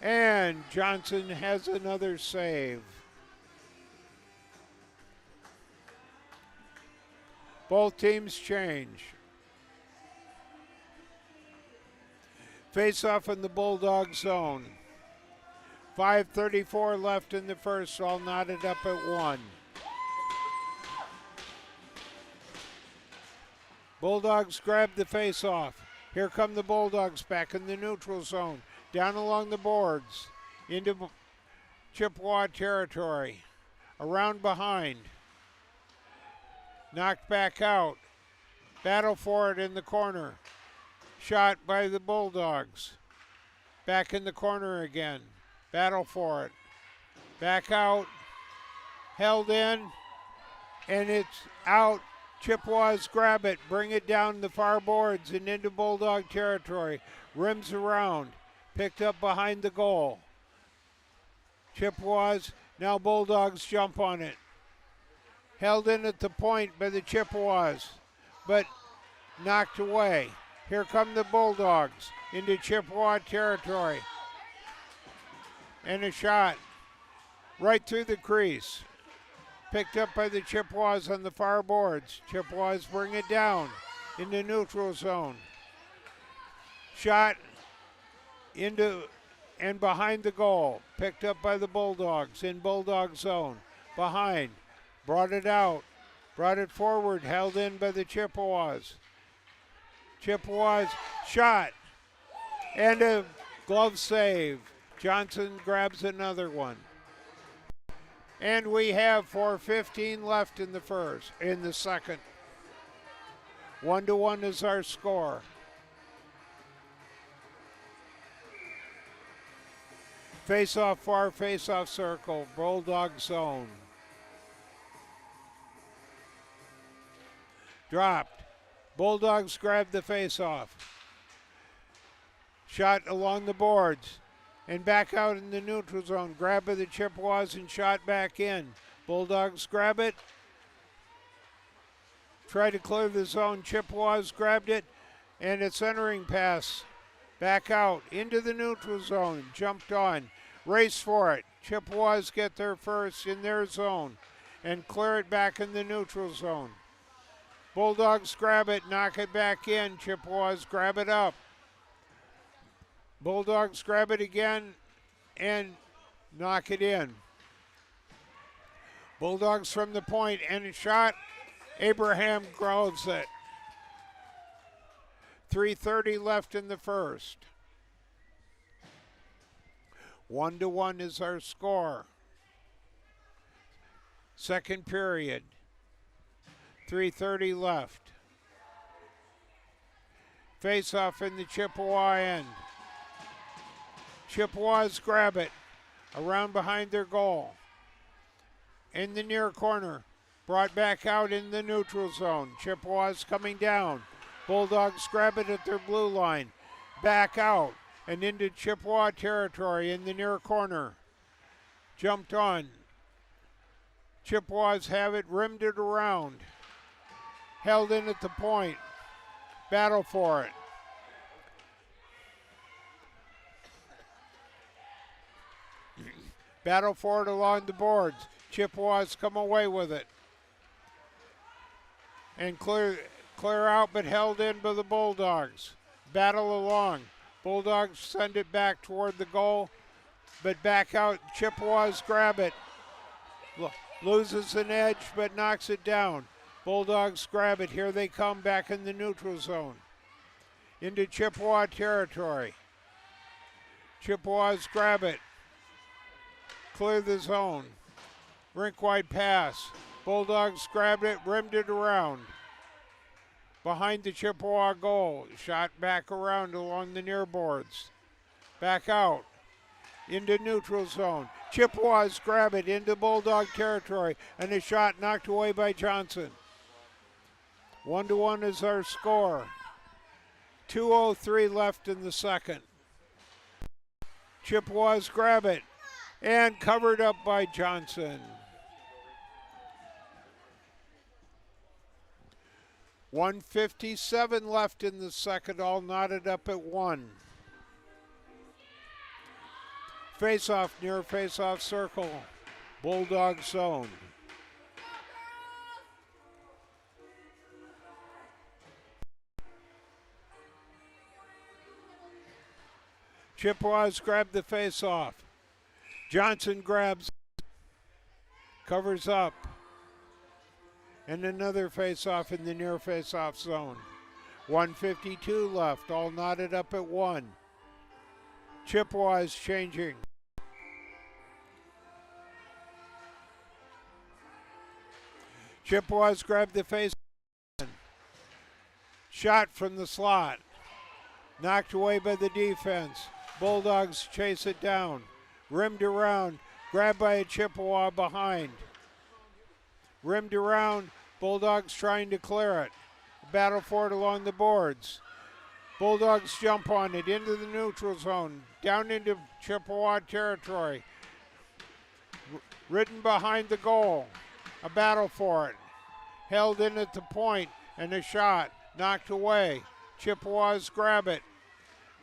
And Johnson has another save. Both teams change. Face-off in the Bulldog zone. 5:34 left in the first, all knotted up at 1. Bulldogs grab the face-off. Here come the Bulldogs back in the neutral zone. Down along the boards. Into Chippewa territory. Around behind. Knocked back out. Battle for it in the corner. Shot by the Bulldogs. Back in the corner again. Battle for it. Back out. Held in. And it's out. Chippewas grab it. Bring it down the far boards and into Bulldog territory. Rims around. Picked up behind the goal. Chippewas. Now Bulldogs jump on it. Held in at the point by the Chippewas, but knocked away. Here come the Bulldogs into Chippewa territory. And a shot right through the crease. Picked up by the Chippewas on the far boards. Chippewas bring it down in the neutral zone. Shot into and behind the goal. Picked up by the Bulldogs in Bulldog zone. Behind. Brought it out, brought it forward, held in by the Chippewas. Chippewas shot, and a glove save. Johnson grabs another one. And we have 4:15 left in the second. 1-1 is our score. Face-off, far face-off circle, Bulldog zone. Dropped. Bulldogs grab the face-off. Shot along the boards. And back out in the neutral zone. Grab by the Chippewas and shot back in. Bulldogs grab it. Try to clear the zone. Chippewas grabbed it. And a centering pass. Back out into the neutral zone. Jumped on. Race for it. Chippewas get there first in their zone. And clear it back in the neutral zone. Bulldogs grab it, knock it back in. Chippewas grab it up. Bulldogs grab it again and knock it in. Bulldogs from the point and a shot. Abraham grows it. 3:30 left in the first. 1-1 is our score. Second period. 3:30 left. Face off in the Chippewa end. Chippewas grab it. Around behind their goal. In the near corner. Brought back out in the neutral zone. Chippewas coming down. Bulldogs grab it at their blue line. Back out and into Chippewa territory in the near corner. Jumped on. Chippewas have it, rimmed it around. Held in at the point. Battle for it. Battle for it along the boards. Chippewas come away with it. And clear out, but held in by the Bulldogs. Battle along. Bulldogs send it back toward the goal, but back out. Chippewas grab it. Loses an edge, but knocks it down. Bulldogs grab it. Here they come back in the neutral zone. Into Chippewa territory. Chippewas grab it. Clear the zone. Rink-wide pass. Bulldogs grabbed it, rimmed it around. Behind the Chippewa goal. Shot back around along the near boards. Back out. Into neutral zone. Chippewas grab it into Bulldog territory. And a shot knocked away by Johnson. 1-1 is our score. 2:03 left in the second. Chippewas grab it. And covered up by Johnson. 1:57 left in the second, all knotted up at 1. Face-off near face-off circle. Bulldog zone. Chippewas grab the face-off. Johnson grabs, covers up. And another face-off in the near face-off zone. 1:52 left, all knotted up at 1. Chippewas changing. Chippewas grab the face. Shot from the slot. Knocked away by the defense. Bulldogs chase it down. Rimmed around. Grabbed by a Chippewa behind. Rimmed around, Bulldogs trying to clear it. Battle for it along the boards. Bulldogs jump on it into the neutral zone, down into Chippewa territory. Ridden behind the goal. A battle for it. Held in at the point and a shot knocked away. Chippewas grab it.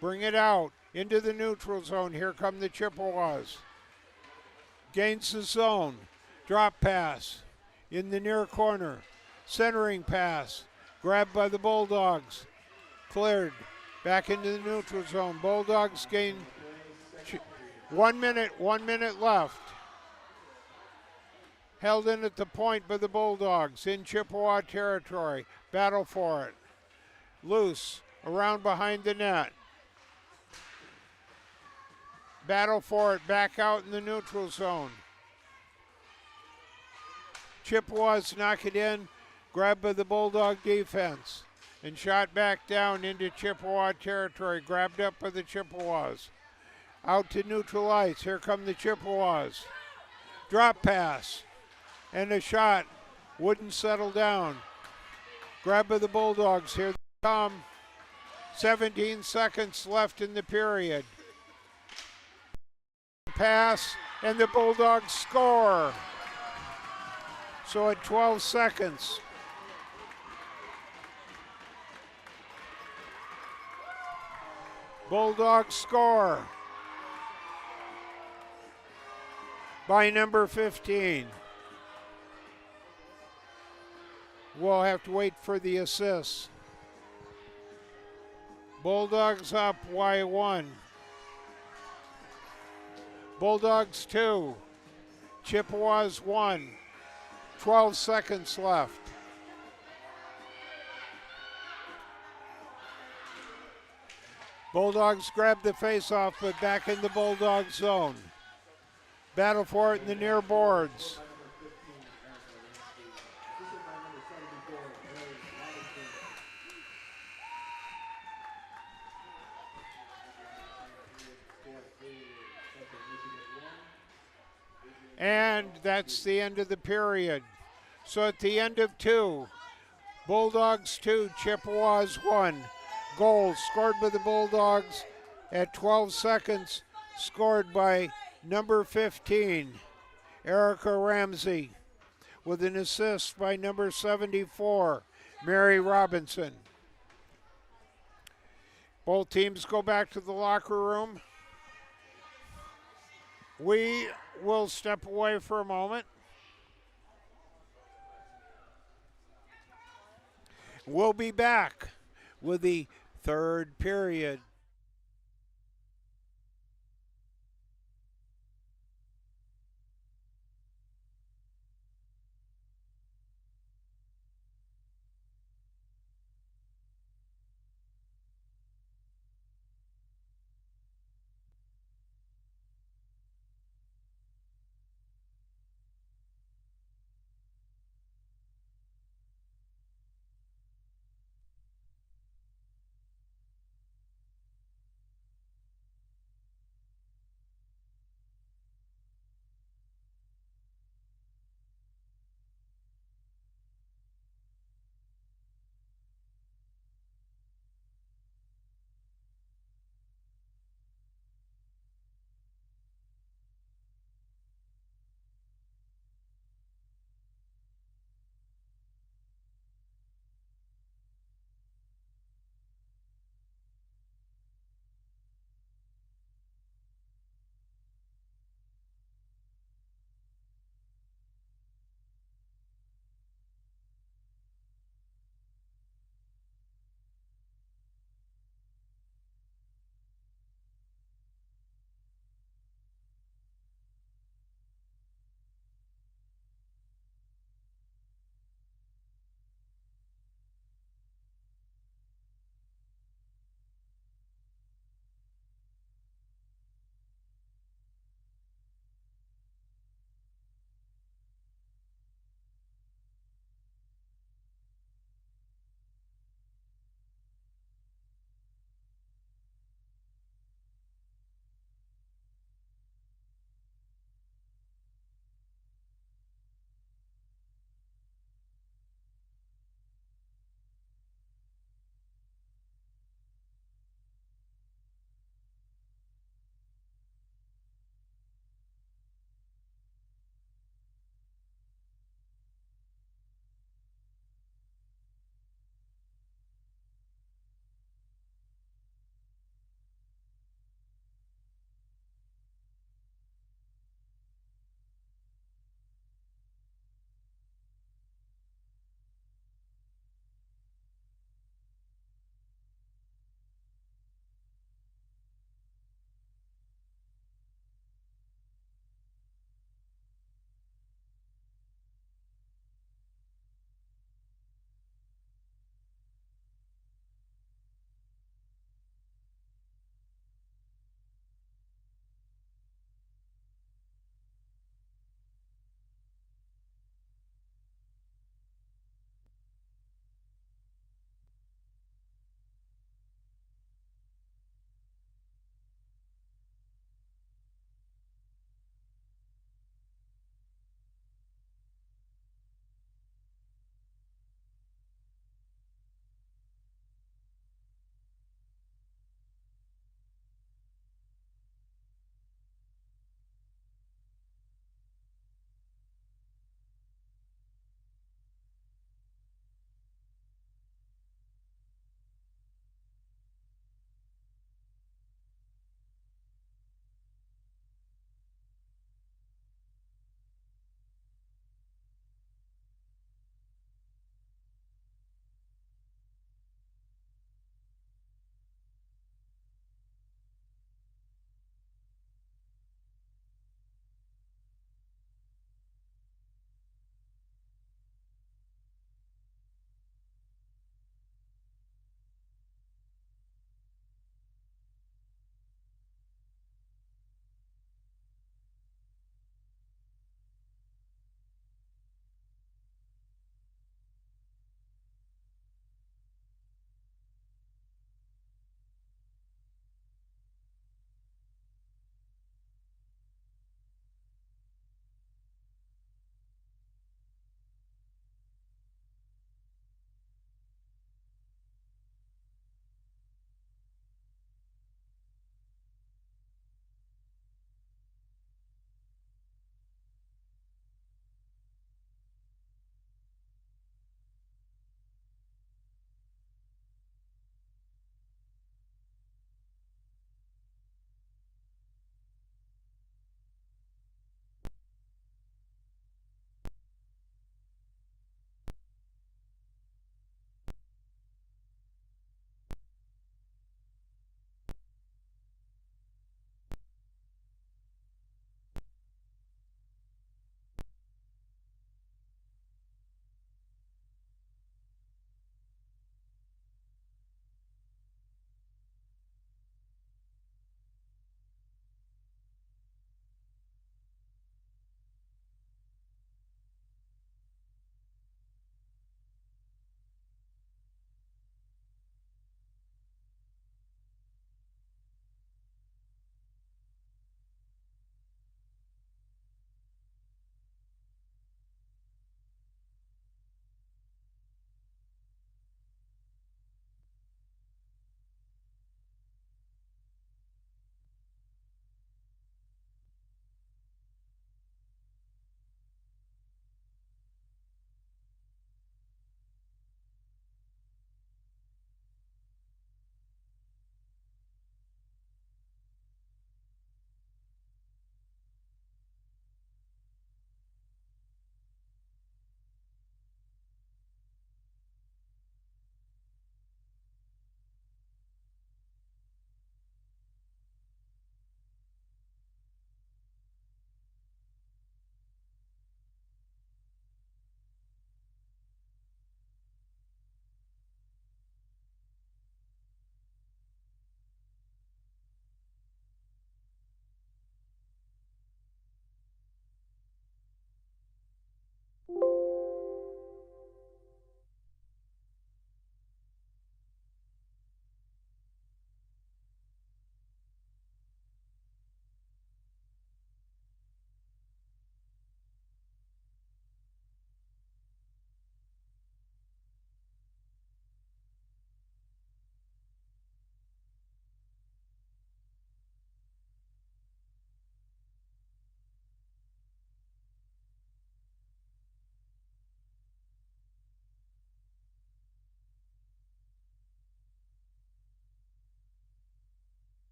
Bring it out into the neutral zone. Here come the Chippewas. Gains the zone. Drop pass. In the near corner, centering pass, grabbed by the Bulldogs, cleared, back into the neutral zone. Bulldogs gain 1 minute left. Held in at the point by the Bulldogs in Chippewa territory. Battle for it. Loose, around behind the net. Battle for it, back out in the neutral zone. Chippewas knock it in, grabbed by the Bulldog defense, and shot back down into Chippewa territory, grabbed up by the Chippewas. Out to neutral ice, here come the Chippewas. Drop pass, and a shot, wouldn't settle down. Grabbed by the Bulldogs, here they come. 17 seconds left in the period. Pass, and the Bulldogs score. So at 12 seconds, Bulldogs score by number 15. We'll have to wait for the assists. Bulldogs up Y1. Bulldogs 2. Chippewas 1. 12 seconds left. Bulldogs grab the face-off, but back in the Bulldog zone. Battle for it in the near boards. And that's the end of the period. So at the end of 2, Bulldogs 2, Chippewas 1. Goals scored by the Bulldogs at 12 seconds, scored by number 15, Erica Ramsey, with an assist by number 74, Mary Robinson. Both teams go back to the locker room. We will step away for a moment. We'll be back with the third period.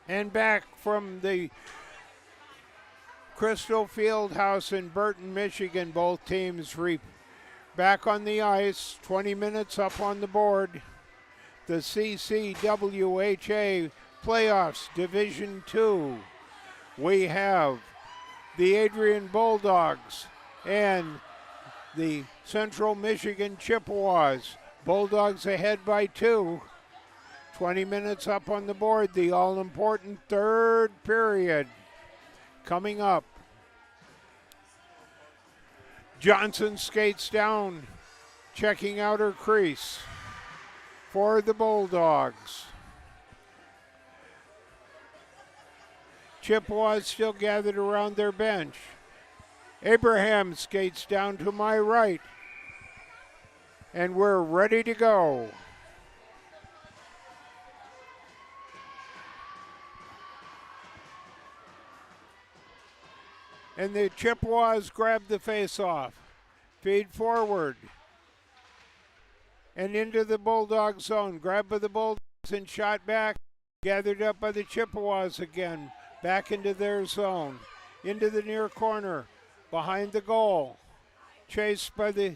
And back from the Crystal Fieldhouse in Burton, Michigan, both teams back on the ice, 20 minutes up on the board. The CCWHA Playoffs, Division II. We have the Adrian Bulldogs and the Central Michigan Chippewas. Bulldogs ahead by 2. 20 minutes up on the board, the all-important third period coming up. Johnson skates down, checking out her crease for the Bulldogs. Chippewas still gathered around their bench. Abraham skates down to my right, and we're ready to go. And the Chippewas grab the face-off. Feed forward. And into the Bulldog zone. Grab by the Bulldogs and shot back. Gathered up by the Chippewas again. Back into their zone. Into the near corner. Behind the goal. Chased by the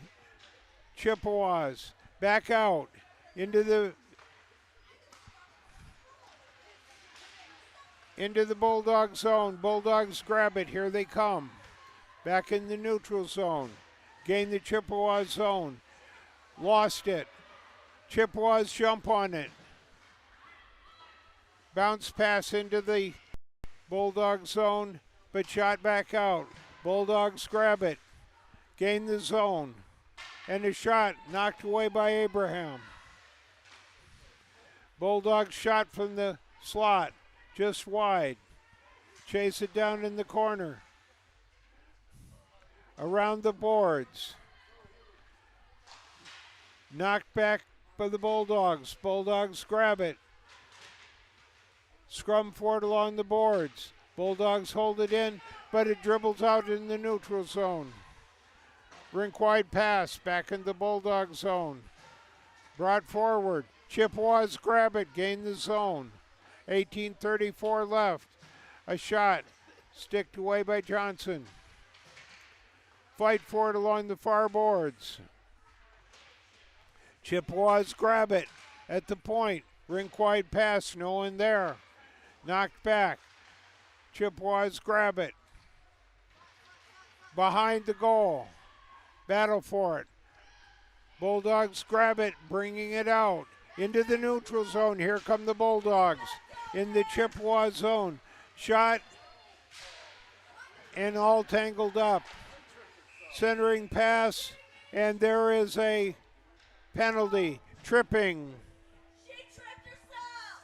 Chippewas. Back out. Into the Bulldog zone. Bulldogs grab it. Here they come. Back in the neutral zone. Gain the Chippewa zone. Lost it. Chippewas jump on it. Bounce pass into the Bulldog zone, but shot back out. Bulldogs grab it. Gain the zone. And a shot knocked away by Abraham. Bulldogs shot from the slot. Just wide. Chase it down in the corner. Around the boards. Knocked back by the Bulldogs. Bulldogs grab it. Scrum for it along the boards. Bulldogs hold it in, but it dribbles out in the neutral zone. Rink wide pass back in the Bulldog zone. Brought forward. Chippewas grab it, gain the zone. 18:34 left. A shot sticked away by Johnson. Fight for it along the far boards. Chippewas grab it at the point. Rink wide pass, no one there. Knocked back. Chippewas grab it. Behind the goal. Battle for it. Bulldogs grab it, bringing it out. Into the neutral zone. Here come the Bulldogs. In the Chippewa zone. Shot and all tangled up. Centering pass, and there is a penalty. Tripping. She tripped herself.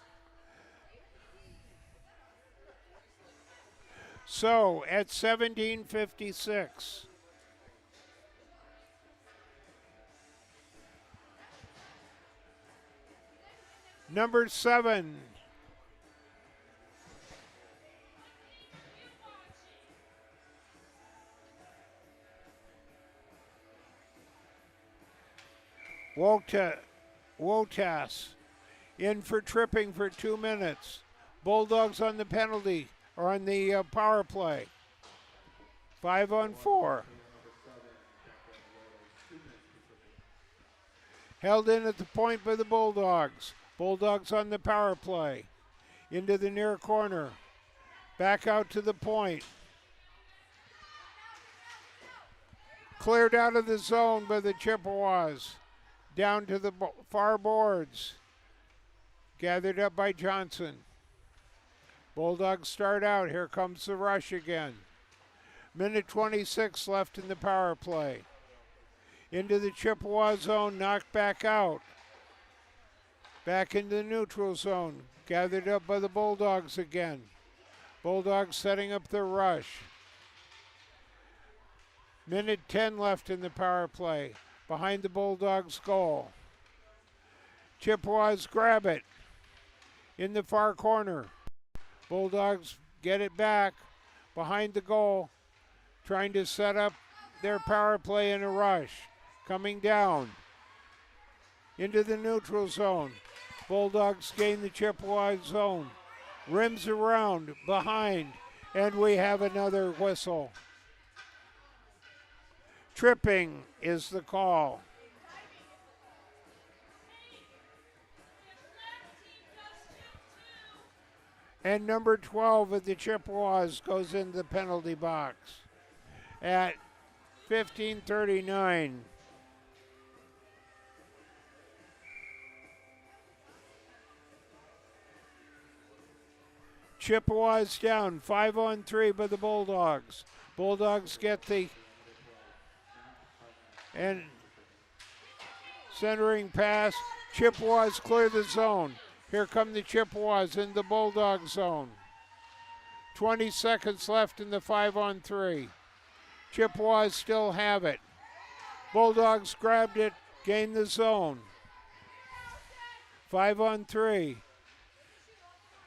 So at 17:56. Number 7. Wotas in for tripping for 2 minutes. Bulldogs on the penalty or on the power play. 5-on-4. Held in at the point by the Bulldogs. Bulldogs on the power play. Into the near corner. Back out to the point. Cleared out of the zone by the Chippewas. Down to the far boards. Gathered up by Johnson. Bulldogs start out. Here comes the rush again. Minute 26 left in the power play. Into the Chippewa zone. Knocked back out. Back into the neutral zone. Gathered up by the Bulldogs again. Bulldogs setting up their rush. Minute 10 left in the power play. Behind the Bulldogs' goal. Chippewas grab it. In the far corner. Bulldogs get it back. Behind the goal. Trying to set up their power play in a rush. Coming down. Into the neutral zone. Bulldogs gain the Chippewa zone. rims around, behind, and we have another whistle. Tripping is the call. And number 12 of the Chippewas goes in the penalty box at 15:39. Chippewas down 5-on-3 by the Bulldogs. Bulldogs get the and centering pass. Chippewas clear the zone. Here come the Chippewas in the Bulldog zone. 20 seconds left in the 5-on-3. Chippewas still have it. Bulldogs grabbed it, gained the zone. 5-on-3.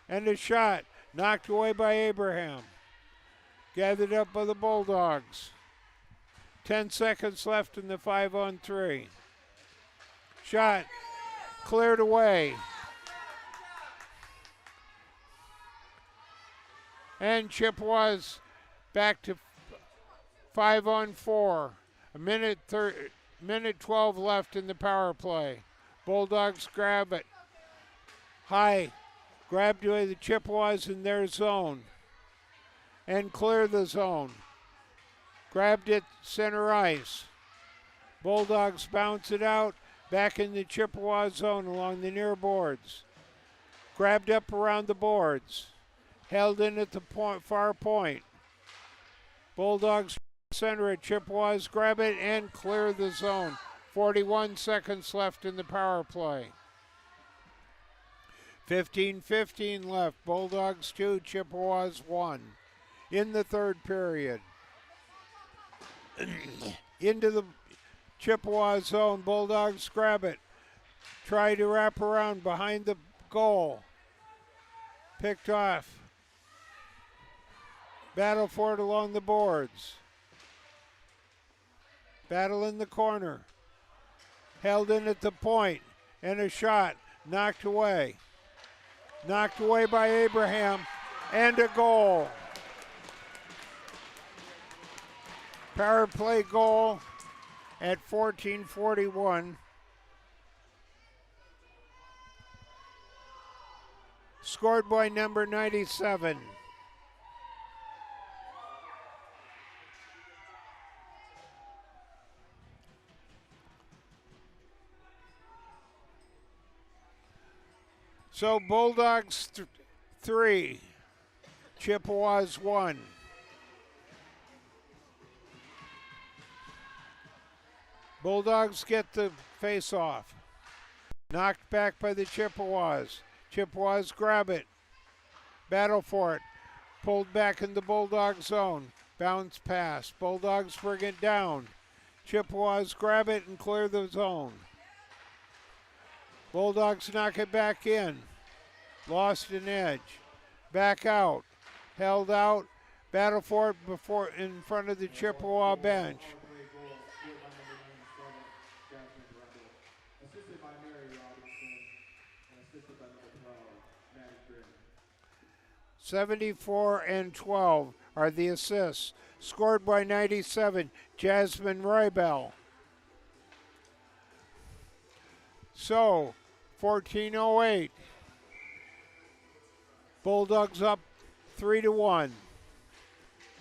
And a shot knocked away by Abraham. Gathered up by the Bulldogs. 10 seconds left in the 5-on-3. Shot cleared away. And Chippewas back to 5-on-4. A minute 12 left in the power play. Bulldogs grab it. High. Grabbed away the Chippewas in their zone. And clear the zone. Grabbed it center ice. Bulldogs bounce it out. Back in the Chippewa zone along the near boards. Grabbed up around the boards. Held in at the far point. Bulldogs center it. Chippewas grab it and clear the zone. 41 seconds left in the power play. 15-15 left. Bulldogs 2, Chippewas 1. In the third period. Into the Chippewa zone. Bulldogs grab it. Try to wrap around behind the goal. Picked off. Battle for it along the boards. Battle in the corner. Held in at the point. And a shot. Knocked away. Knocked away by Abraham. And a goal. Power play goal at 14:41. Scored by number 97. So Bulldogs 3, Chippewas 1. Bulldogs get the face-off. Knocked back by the Chippewas. Chippewas grab it. Battle for it. Pulled back in the Bulldog zone. Bounce pass. Bulldogs bring it down. Chippewas grab it and clear the zone. Bulldogs knock it back in. Lost an edge. Back out. Held out. Battle for it before in front of the Chippewa bench. 74-12 are the assists. Scored by 97, Jasmine Rybell. So, 14:08. Bulldogs up 3-1.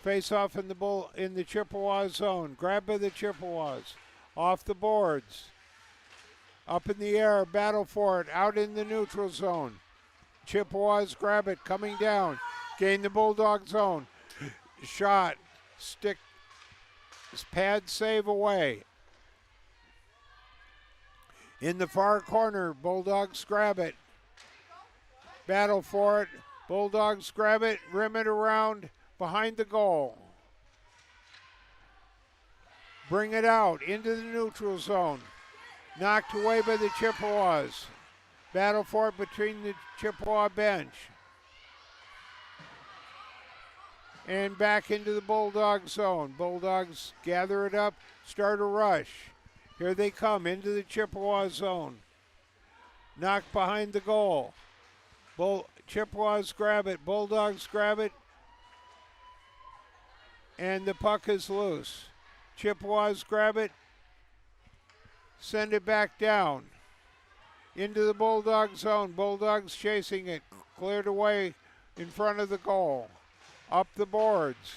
Face off in the Chippewa zone. Grab by the Chippewas. Off the boards. Up in the air, battle for it. Out in the neutral zone. Chippewas grab it, coming down. Gain the Bulldog zone. Shot. Stick. Pad save away. In the far corner, Bulldogs grab it. Battle for it. Bulldogs grab it, rim it around behind the goal. Bring it out into the neutral zone. Knocked away by the Chippewas. Battle for it between the Chippewa bench. And back into the Bulldog zone. Bulldogs gather it up, start a rush. Here they come into the Chippewa zone. Knocked behind the goal. Chippewas grab it. Bulldogs grab it. And the puck is loose. Chippewas grab it. Send it back down. Into the Bulldog zone. Bulldogs chasing it. Cleared away in front of the goal. Up the boards.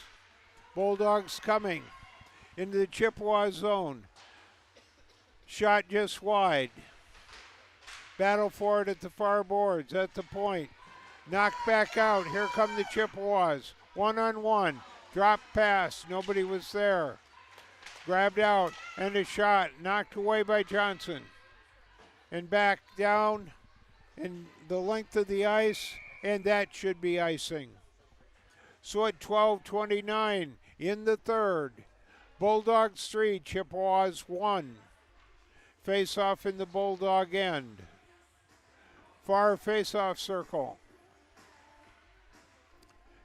Bulldogs coming into the Chippewa zone. Shot just wide. Battle for it at the far boards, at the point. Knocked back out. Here come the Chippewas. 1-on-1. Drop pass. Nobody was there. Grabbed out and a shot. Knocked away by Johnson. And back down in the length of the ice. And that should be icing. So at 12:29 in the third. Bulldogs 3, Chippewas 1. Face off in the Bulldog end. Far face-off circle.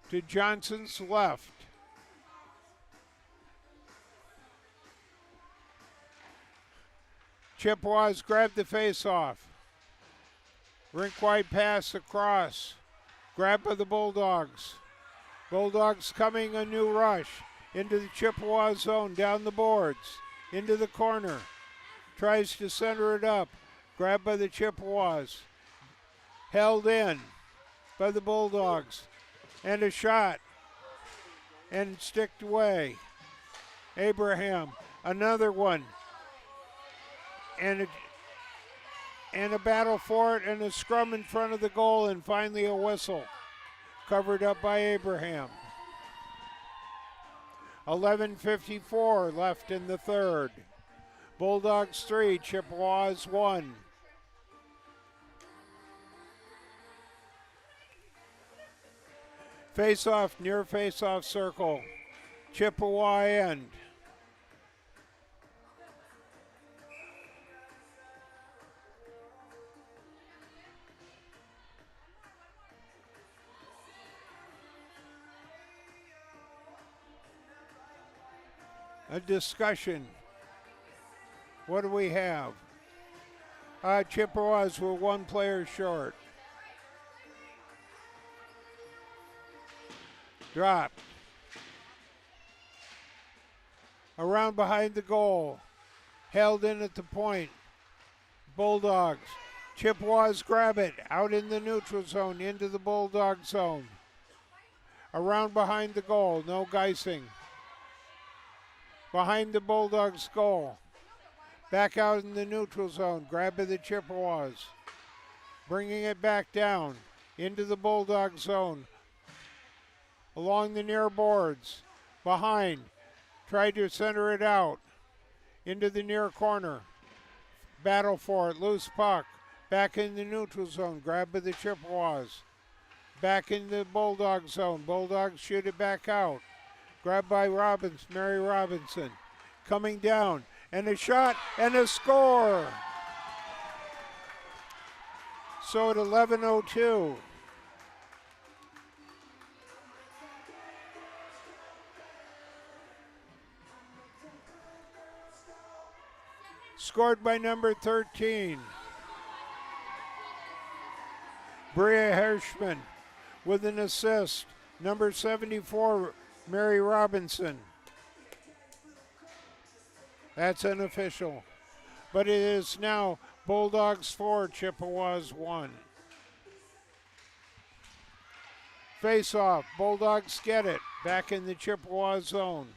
To Johnson's left. Chippewas grab the face-off. Rink-wide pass across. Grab by the Bulldogs. Bulldogs coming, a new rush. Into the Chippewa zone, down the boards. Into the corner. Tries to center it up. Grabbed by the Chippewas. Held in by the Bulldogs. And a shot. And sticked away. Abraham, another one. And a battle for it, and a scrum in front of the goal, and finally a whistle. Covered up by Abraham. 11:54 left in the third. Bulldogs 3, Chippewas 1. Face-off, near face-off circle. Chippewa end. A discussion. What do we have? Chippewas were one player short. Dropped. Around behind the goal. Held in at the point. Bulldogs. Chippewas grab it. Out in the neutral zone. Into the Bulldog zone. Around behind the goal. No Geising. Behind the Bulldogs' goal. Back out in the neutral zone. Grab by the Chippewas. Bringing it back down. Into the Bulldog zone. Along the near boards. Behind. Tried to center it out. Into the near corner. Battle for it. Loose puck. Back in the neutral zone. Grab by the Chippewas. Back in the Bulldog zone. Bulldogs shoot it back out. Grabbed by Mary Robinson. Coming down. And a shot and a score. So at 11:02. Scored by number 13. Bria Hirschman with an assist. Number 74, Mary Robinson. That's unofficial. But it is now Bulldogs 4, Chippewas 1. Face off. Bulldogs get it. Back in the Chippewa zone.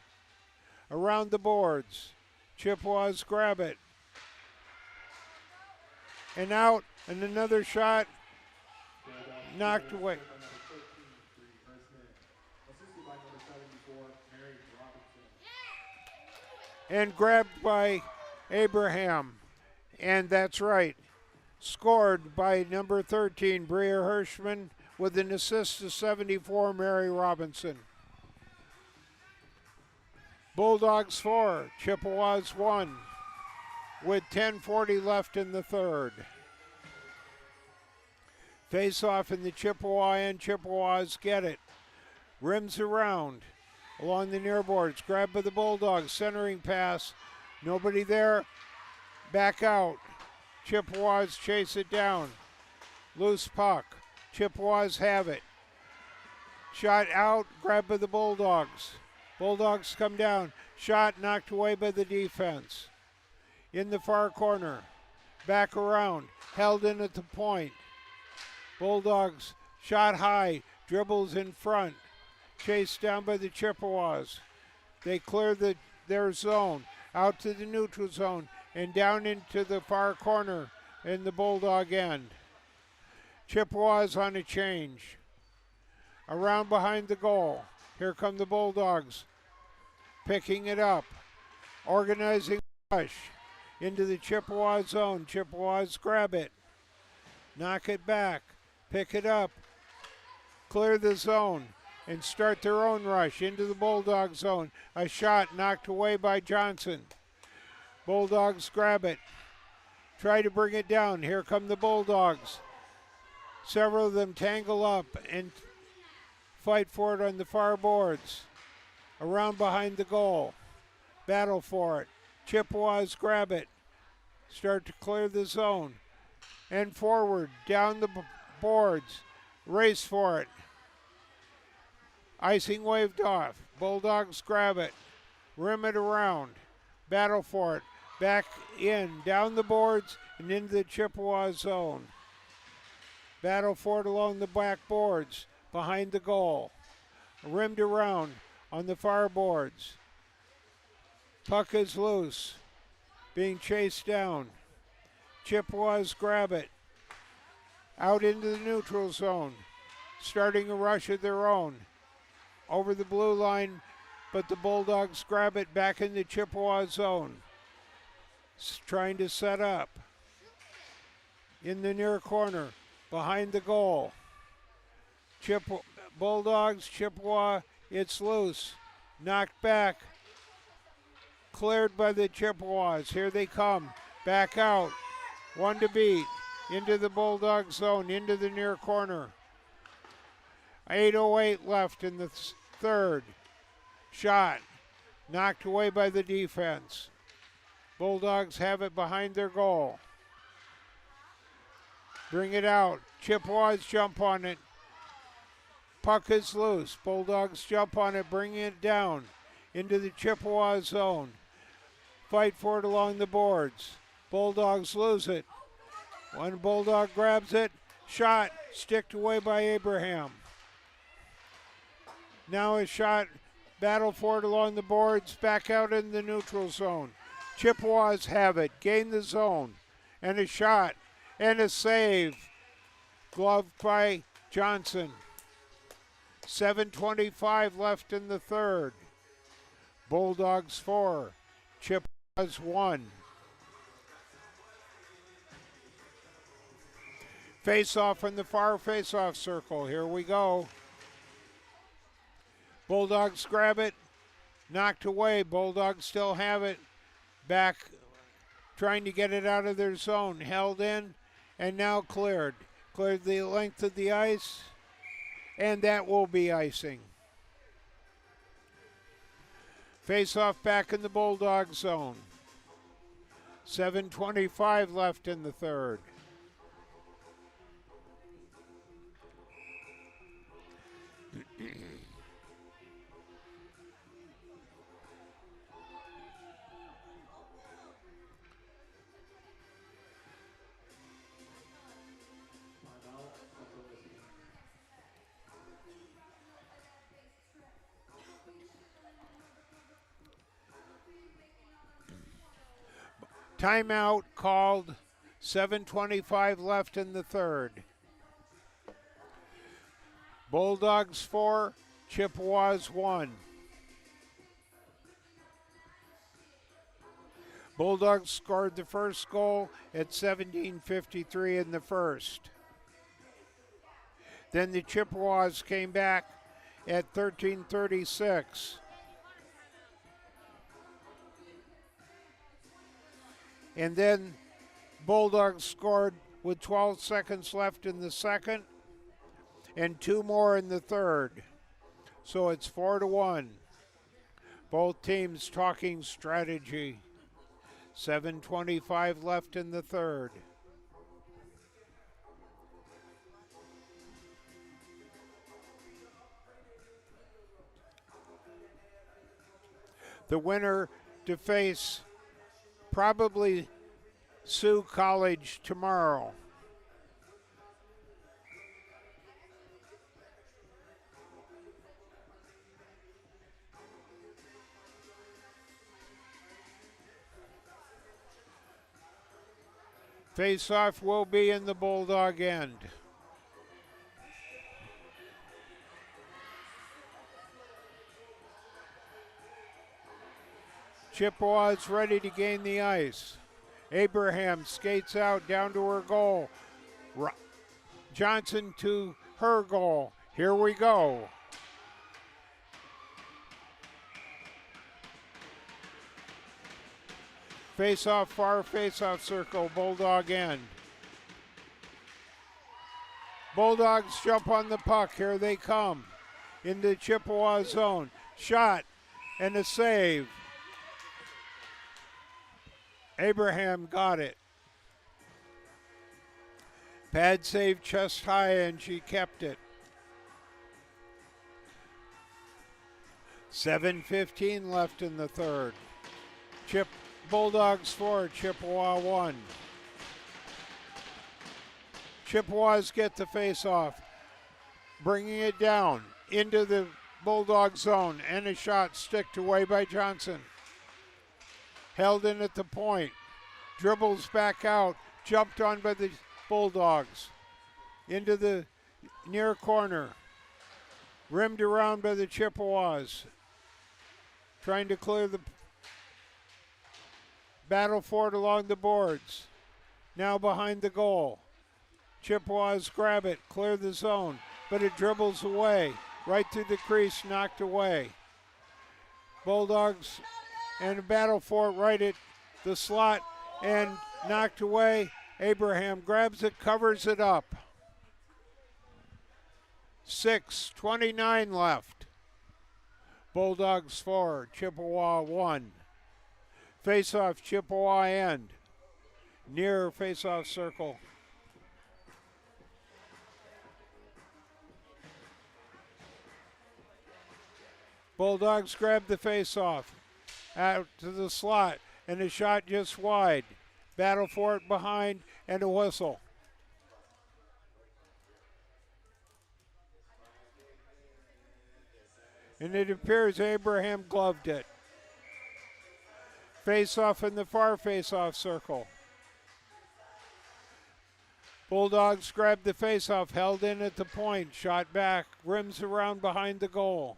Around the boards. Chippewas grab it. And out. And another shot. Knocked away. And grabbed by Abraham. And that's right. Scored by number 13, Bria Hirschman, with an assist to 74, Mary Robinson. Bulldogs 4, Chippewas 1, with 10:40 left in the third. Face off in the Chippewa end. Chippewas get it. Rims around. Along the near boards. Grabbed by the Bulldogs. Centering pass. Nobody there. Back out. Chippewas chase it down. Loose puck. Chippewas have it. Shot out, grabbed by the Bulldogs. Bulldogs come down. Shot knocked away by the defense. In the far corner. Back around. Held in at the point. Bulldogs shot high. Dribbles in front. Chased down by the Chippewas. They clear their zone. Out to the neutral zone. And down into the far corner in the Bulldog end. Chippewas on a change. Around behind the goal. Here come the Bulldogs. Picking it up. Organizing rush into the Chippewa zone. Chippewas grab it. Knock it back. Pick it up. Clear the zone and start their own rush into the Bulldog zone. A shot knocked away by Johnson. Bulldogs grab it. Try to bring it down. Here come the Bulldogs. Several of them tangle up and fight for it on the far boards. Around behind the goal. Battle for it. Chippewas grab it. Start to clear the zone. And forward, down the boards. Race for it. Icing waved off. Bulldogs grab it. Rim it around. Battle for it. Back in, down the boards, and into the Chippewa zone. Battle for it along the back boards, behind the goal. Rimmed around on the far boards. Puck is loose, being chased down. Chippewas grab it. Out into the neutral zone, starting a rush of their own. Over the blue line, but the Bulldogs grab it back in the Chippewa zone. Trying to set up. In the near corner, behind the goal. Bulldogs, Chippewa, it's loose. Knocked back. Cleared by the Chippewas. Here they come. Back out. One to beat. Into the Bulldog zone, into the near corner. 8:08 left in the third. Shot. Knocked away by the defense. Bulldogs have it behind their goal. Bring it out. Chippewas jump on it. Puck is loose. Bulldogs jump on it, bringing it down into the Chippewa zone. Fight for it along the boards. Bulldogs lose it. One Bulldog grabs it. Shot. Sticked away by Abraham. Now a shot. Battle for it along the boards. Back out in the neutral zone. Chippewas have it. Gain the zone. And a shot. And a save. Gloved by Johnson. 7:25 left in the third. Bulldogs 4. Chippewas 1. Face-off in the far face-off circle. Here we go. Bulldogs grab it. Knocked away. Bulldogs still have it. Back, trying to get it out of their zone. Held in, and now cleared. Cleared the length of the ice, and that will be icing. Face-off back in the Bulldog zone. 7:25 left in the third. Timeout called. 7:25 left in the third. Bulldogs 4, Chippewas 1. Bulldogs scored the first goal at 17:53 in the first. Then the Chippewas came back at 13:36. And then Bulldogs scored with 12 seconds left in the second and 2 more in the third. So it's 4-1. Both teams talking strategy. 7:25 left in the third. The winner to face probably Sioux College tomorrow. Face-off will be in the Bulldog end. Chippewas ready to gain the ice. Abraham skates out down to her goal. Johnson to her goal. Here we go. Face-off, far face-off circle, Bulldog end. Bulldogs jump on the puck. Here they come. Into Chippewa zone. Shot and a save. Abraham got it. Pad save chest high and she kept it. 7:15 left in the third. Bulldogs 4, Chippewa 1. Chippewas get the face-off, bringing it down into the Bulldog zone, and a shot sticked away by Johnson. Held in at the point, dribbles back out, jumped on by the Bulldogs. Into the near corner, rimmed around by the Chippewas. Trying to clear the battle for it along the boards. Now behind the goal. Chippewas grab it, clear the zone, but it dribbles away. Right through the crease, knocked away. Bulldogs and a battle for it right at the slot and knocked away. Abraham grabs it, covers it up. 6:29 left. Bulldogs 4, Chippewa 1. Face-off, Chippewa end. Near face-off circle. Bulldogs grab the face-off. Out to the slot, and a shot just wide. Battle for it behind, and a whistle. And it appears Abraham gloved it. Face-off in the far face-off circle. Bulldogs grab the face-off, held in at the point, shot back, rims around behind the goal.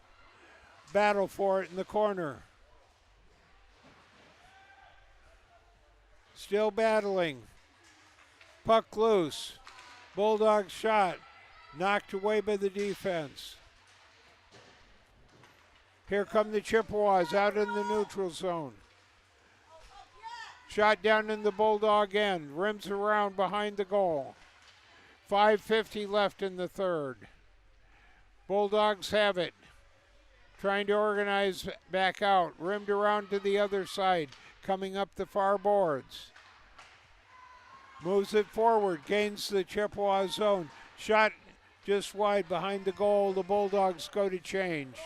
Battle for it in the corner. Still battling. Puck loose. Bulldog shot. Knocked away by the defense. Here come the Chippewas out in the neutral zone. Shot down in the Bulldog end. Rims around behind the goal. 5:50 left in the third. Bulldogs have it. Trying to organize back out. Rimmed around to the other side. Coming up the far boards. Moves it forward. Gains the Chippewa zone. Shot just wide behind the goal. The Bulldogs go to change.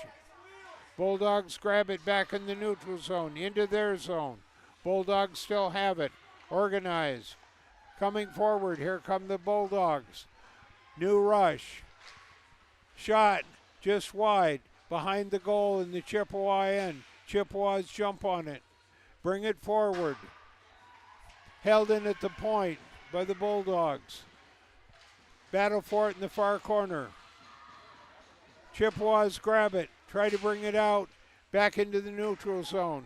Bulldogs grab it back in the neutral zone. Into their zone. Bulldogs still have it. Organized. Coming forward. Here come the Bulldogs. New rush. Shot just wide. Behind the goal in the Chippewa end. Chippewas jump on it. Bring it forward. Held in at the point by the Bulldogs. Battle for it in the far corner. Chippewas grab it. Try to bring it out. Back into the neutral zone.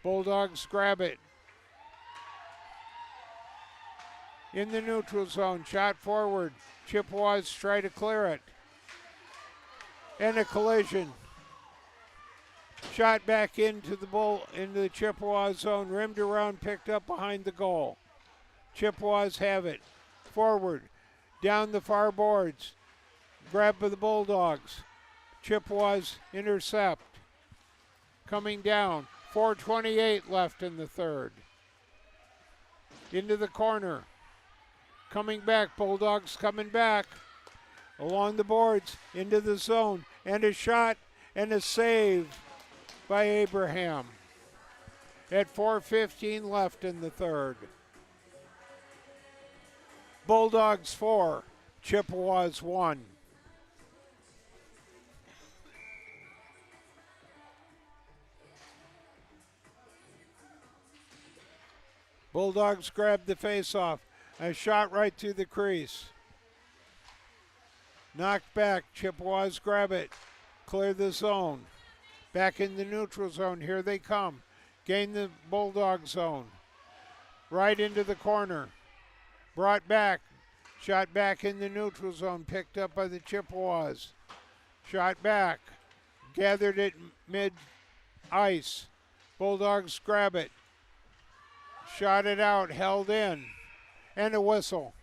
Bulldogs grab it. In the neutral zone. Shot forward. Chippewas try to clear it. And a collision. Shot back into the Chippewa zone, rimmed around, picked up behind the goal. Chippewas have it. Forward, down the far boards. Grabbed by the Bulldogs. Chippewas intercept. Coming down, 4:28 left in the third. Into the corner. Coming back, Bulldogs coming back. Along the boards, into the zone, and a shot and a save by Abraham. at 4:15 left in the third. Bulldogs 4, Chippewas 1. Bulldogs grab the faceoff. A shot right through the crease. Knocked back. Chippewas grab it. Clear the zone. Back in the neutral zone. Here they come. Gain the Bulldog zone. Right into the corner. Brought back. Shot back in the neutral zone. Picked up by the Chippewas. Shot back. Gathered at mid-ice. Bulldogs grab it. Shot it out. Held in. And a whistle.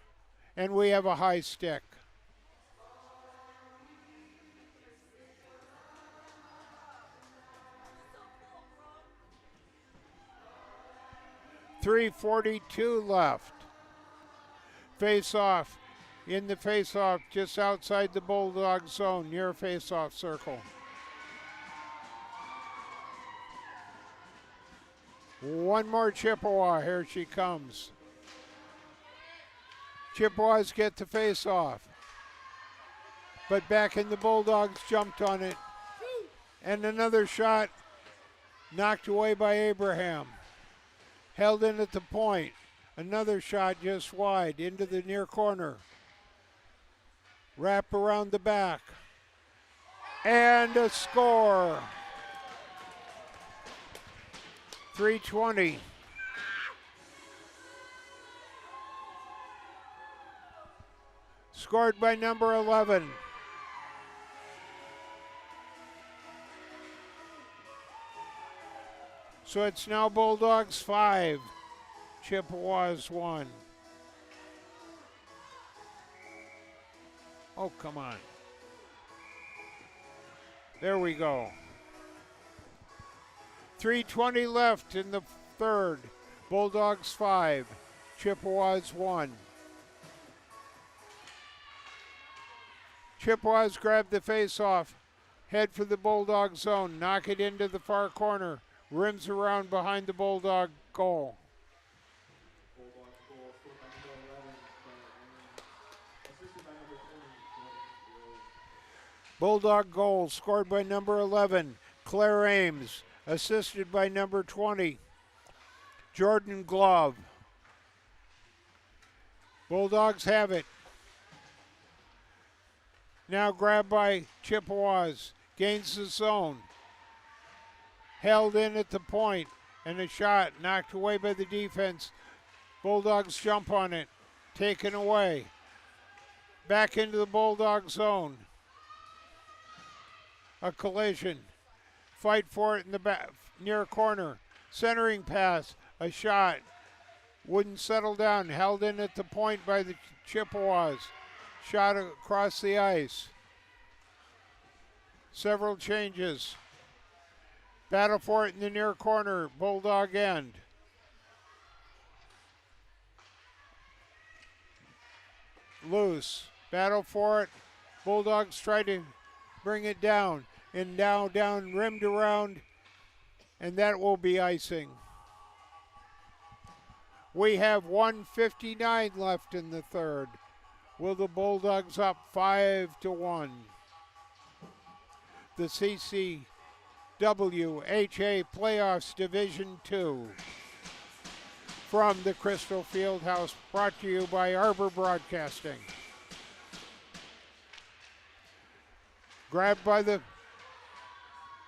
And we have a high stick. .342 left. Face off. In the face off just outside the Bulldog zone near face off circle. One more Chippewa. Here she comes. Chippewas get the face off. But back in the Bulldogs jumped on it. And another shot knocked away by Abraham. Held in at the point. Another shot just wide into the near corner. Wrap around the back. And a score. 3:20. Scored by number 11. So it's now Bulldogs 5, Chippewas 1. Oh, come on. There we go. 3:20 left in the third. Bulldogs 5, Chippewas 1. Chippewas grab the face-off. Head for the Bulldog zone. Knock it into the far corner. Rims around behind the Bulldog goal. Bulldog goal scored by number 11, Claire Ames, assisted by number 20, Jordan Glove. Bulldogs have it. Now grabbed by Chippewas, gains the zone. Held in at the point, and a shot knocked away by the defense. Bulldogs jump on it, taken away. Back into the Bulldog zone. A collision. Fight for it in the back, near corner. Centering pass, a shot. Wouldn't settle down, held in at the point by the Chippewas. Shot across the ice. Several changes. Battle for it in the near corner, Bulldog end. Loose. Battle for it. Bulldogs try to bring it down. And now down, rimmed around. And that will be icing. We have 1:59 left in the third. Will the Bulldogs up 5-1? The CCWHA Playoffs Division 2. From the Crystal Fieldhouse, brought to you by Arbor Broadcasting. Grabbed by the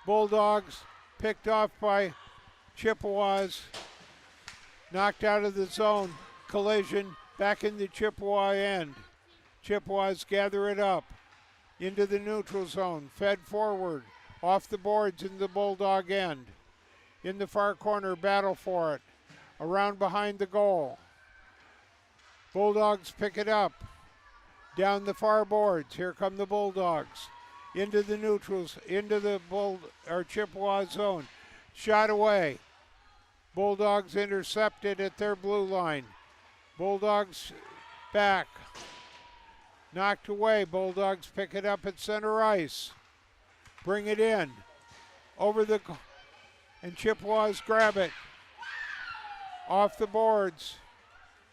Bulldogs, picked off by Chippewas, knocked out of the zone, collision, back in the Chippewa end. Chippewas gather it up into the neutral zone, fed forward, off the boards in the Bulldog end. In the far corner, battle for it, around behind the goal. Bulldogs pick it up, down the far boards, here come the Bulldogs. Into the neutrals, into the Chippewa zone. Shot away. Bulldogs intercepted at their blue line. Bulldogs back. Knocked away. Bulldogs pick it up at center ice. Bring it in. Over the, and Chippewas grab it. off the boards.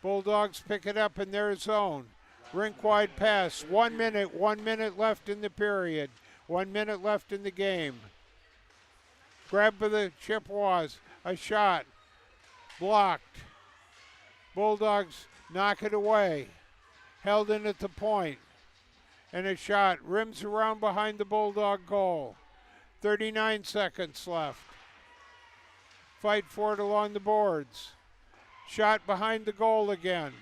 Bulldogs pick it up in their zone. Rink wide pass. 1 minute left in the period. 1 minute left in the game. Grab by the Chippewas. A shot. Blocked. Bulldogs knock it away. Held in at the point. And a shot. Rims around behind the Bulldog goal. 39 seconds left. Fight for it along the boards. Shot behind the goal again.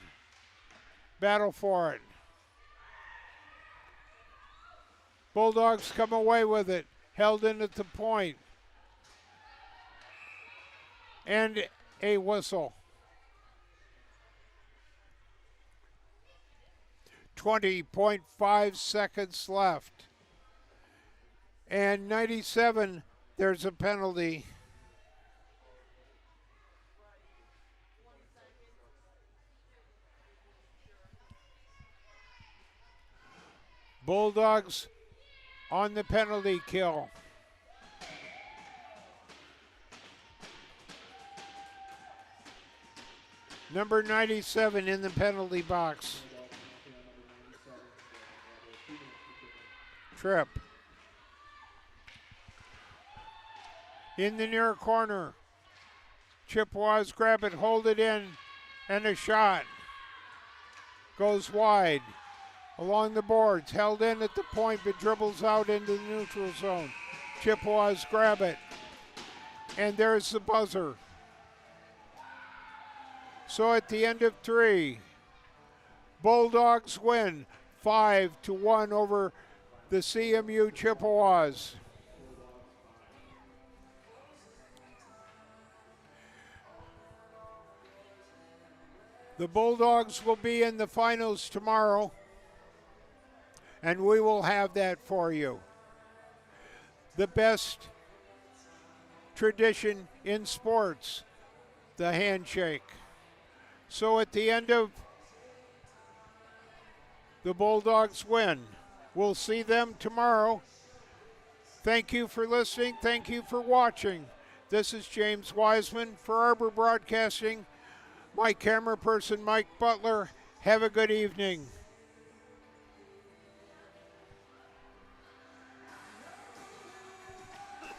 Battle for it. Bulldogs come away with it. Held in at the point. And a whistle. 20.5 seconds left. And 97, there's a penalty. Bulldogs on the penalty kill. Number 97 in the penalty box. Trip. In the near corner. Chippewas grab it, hold it in, and a shot. Goes wide. Along the boards, held in at the point, but dribbles out into the neutral zone. Chippewas grab it. And there's the buzzer. So at the end of 3, Bulldogs win 5-1 over the CMU Chippewas. The Bulldogs will be in the finals tomorrow, and we will have that for you. The best tradition in sports, the handshake. So at the end of the Bulldogs win, we'll see them tomorrow. Thank you for listening. Thank you for watching. This is James Wiseman for Arbor Broadcasting. My camera person, Mike Butler. Have a good evening.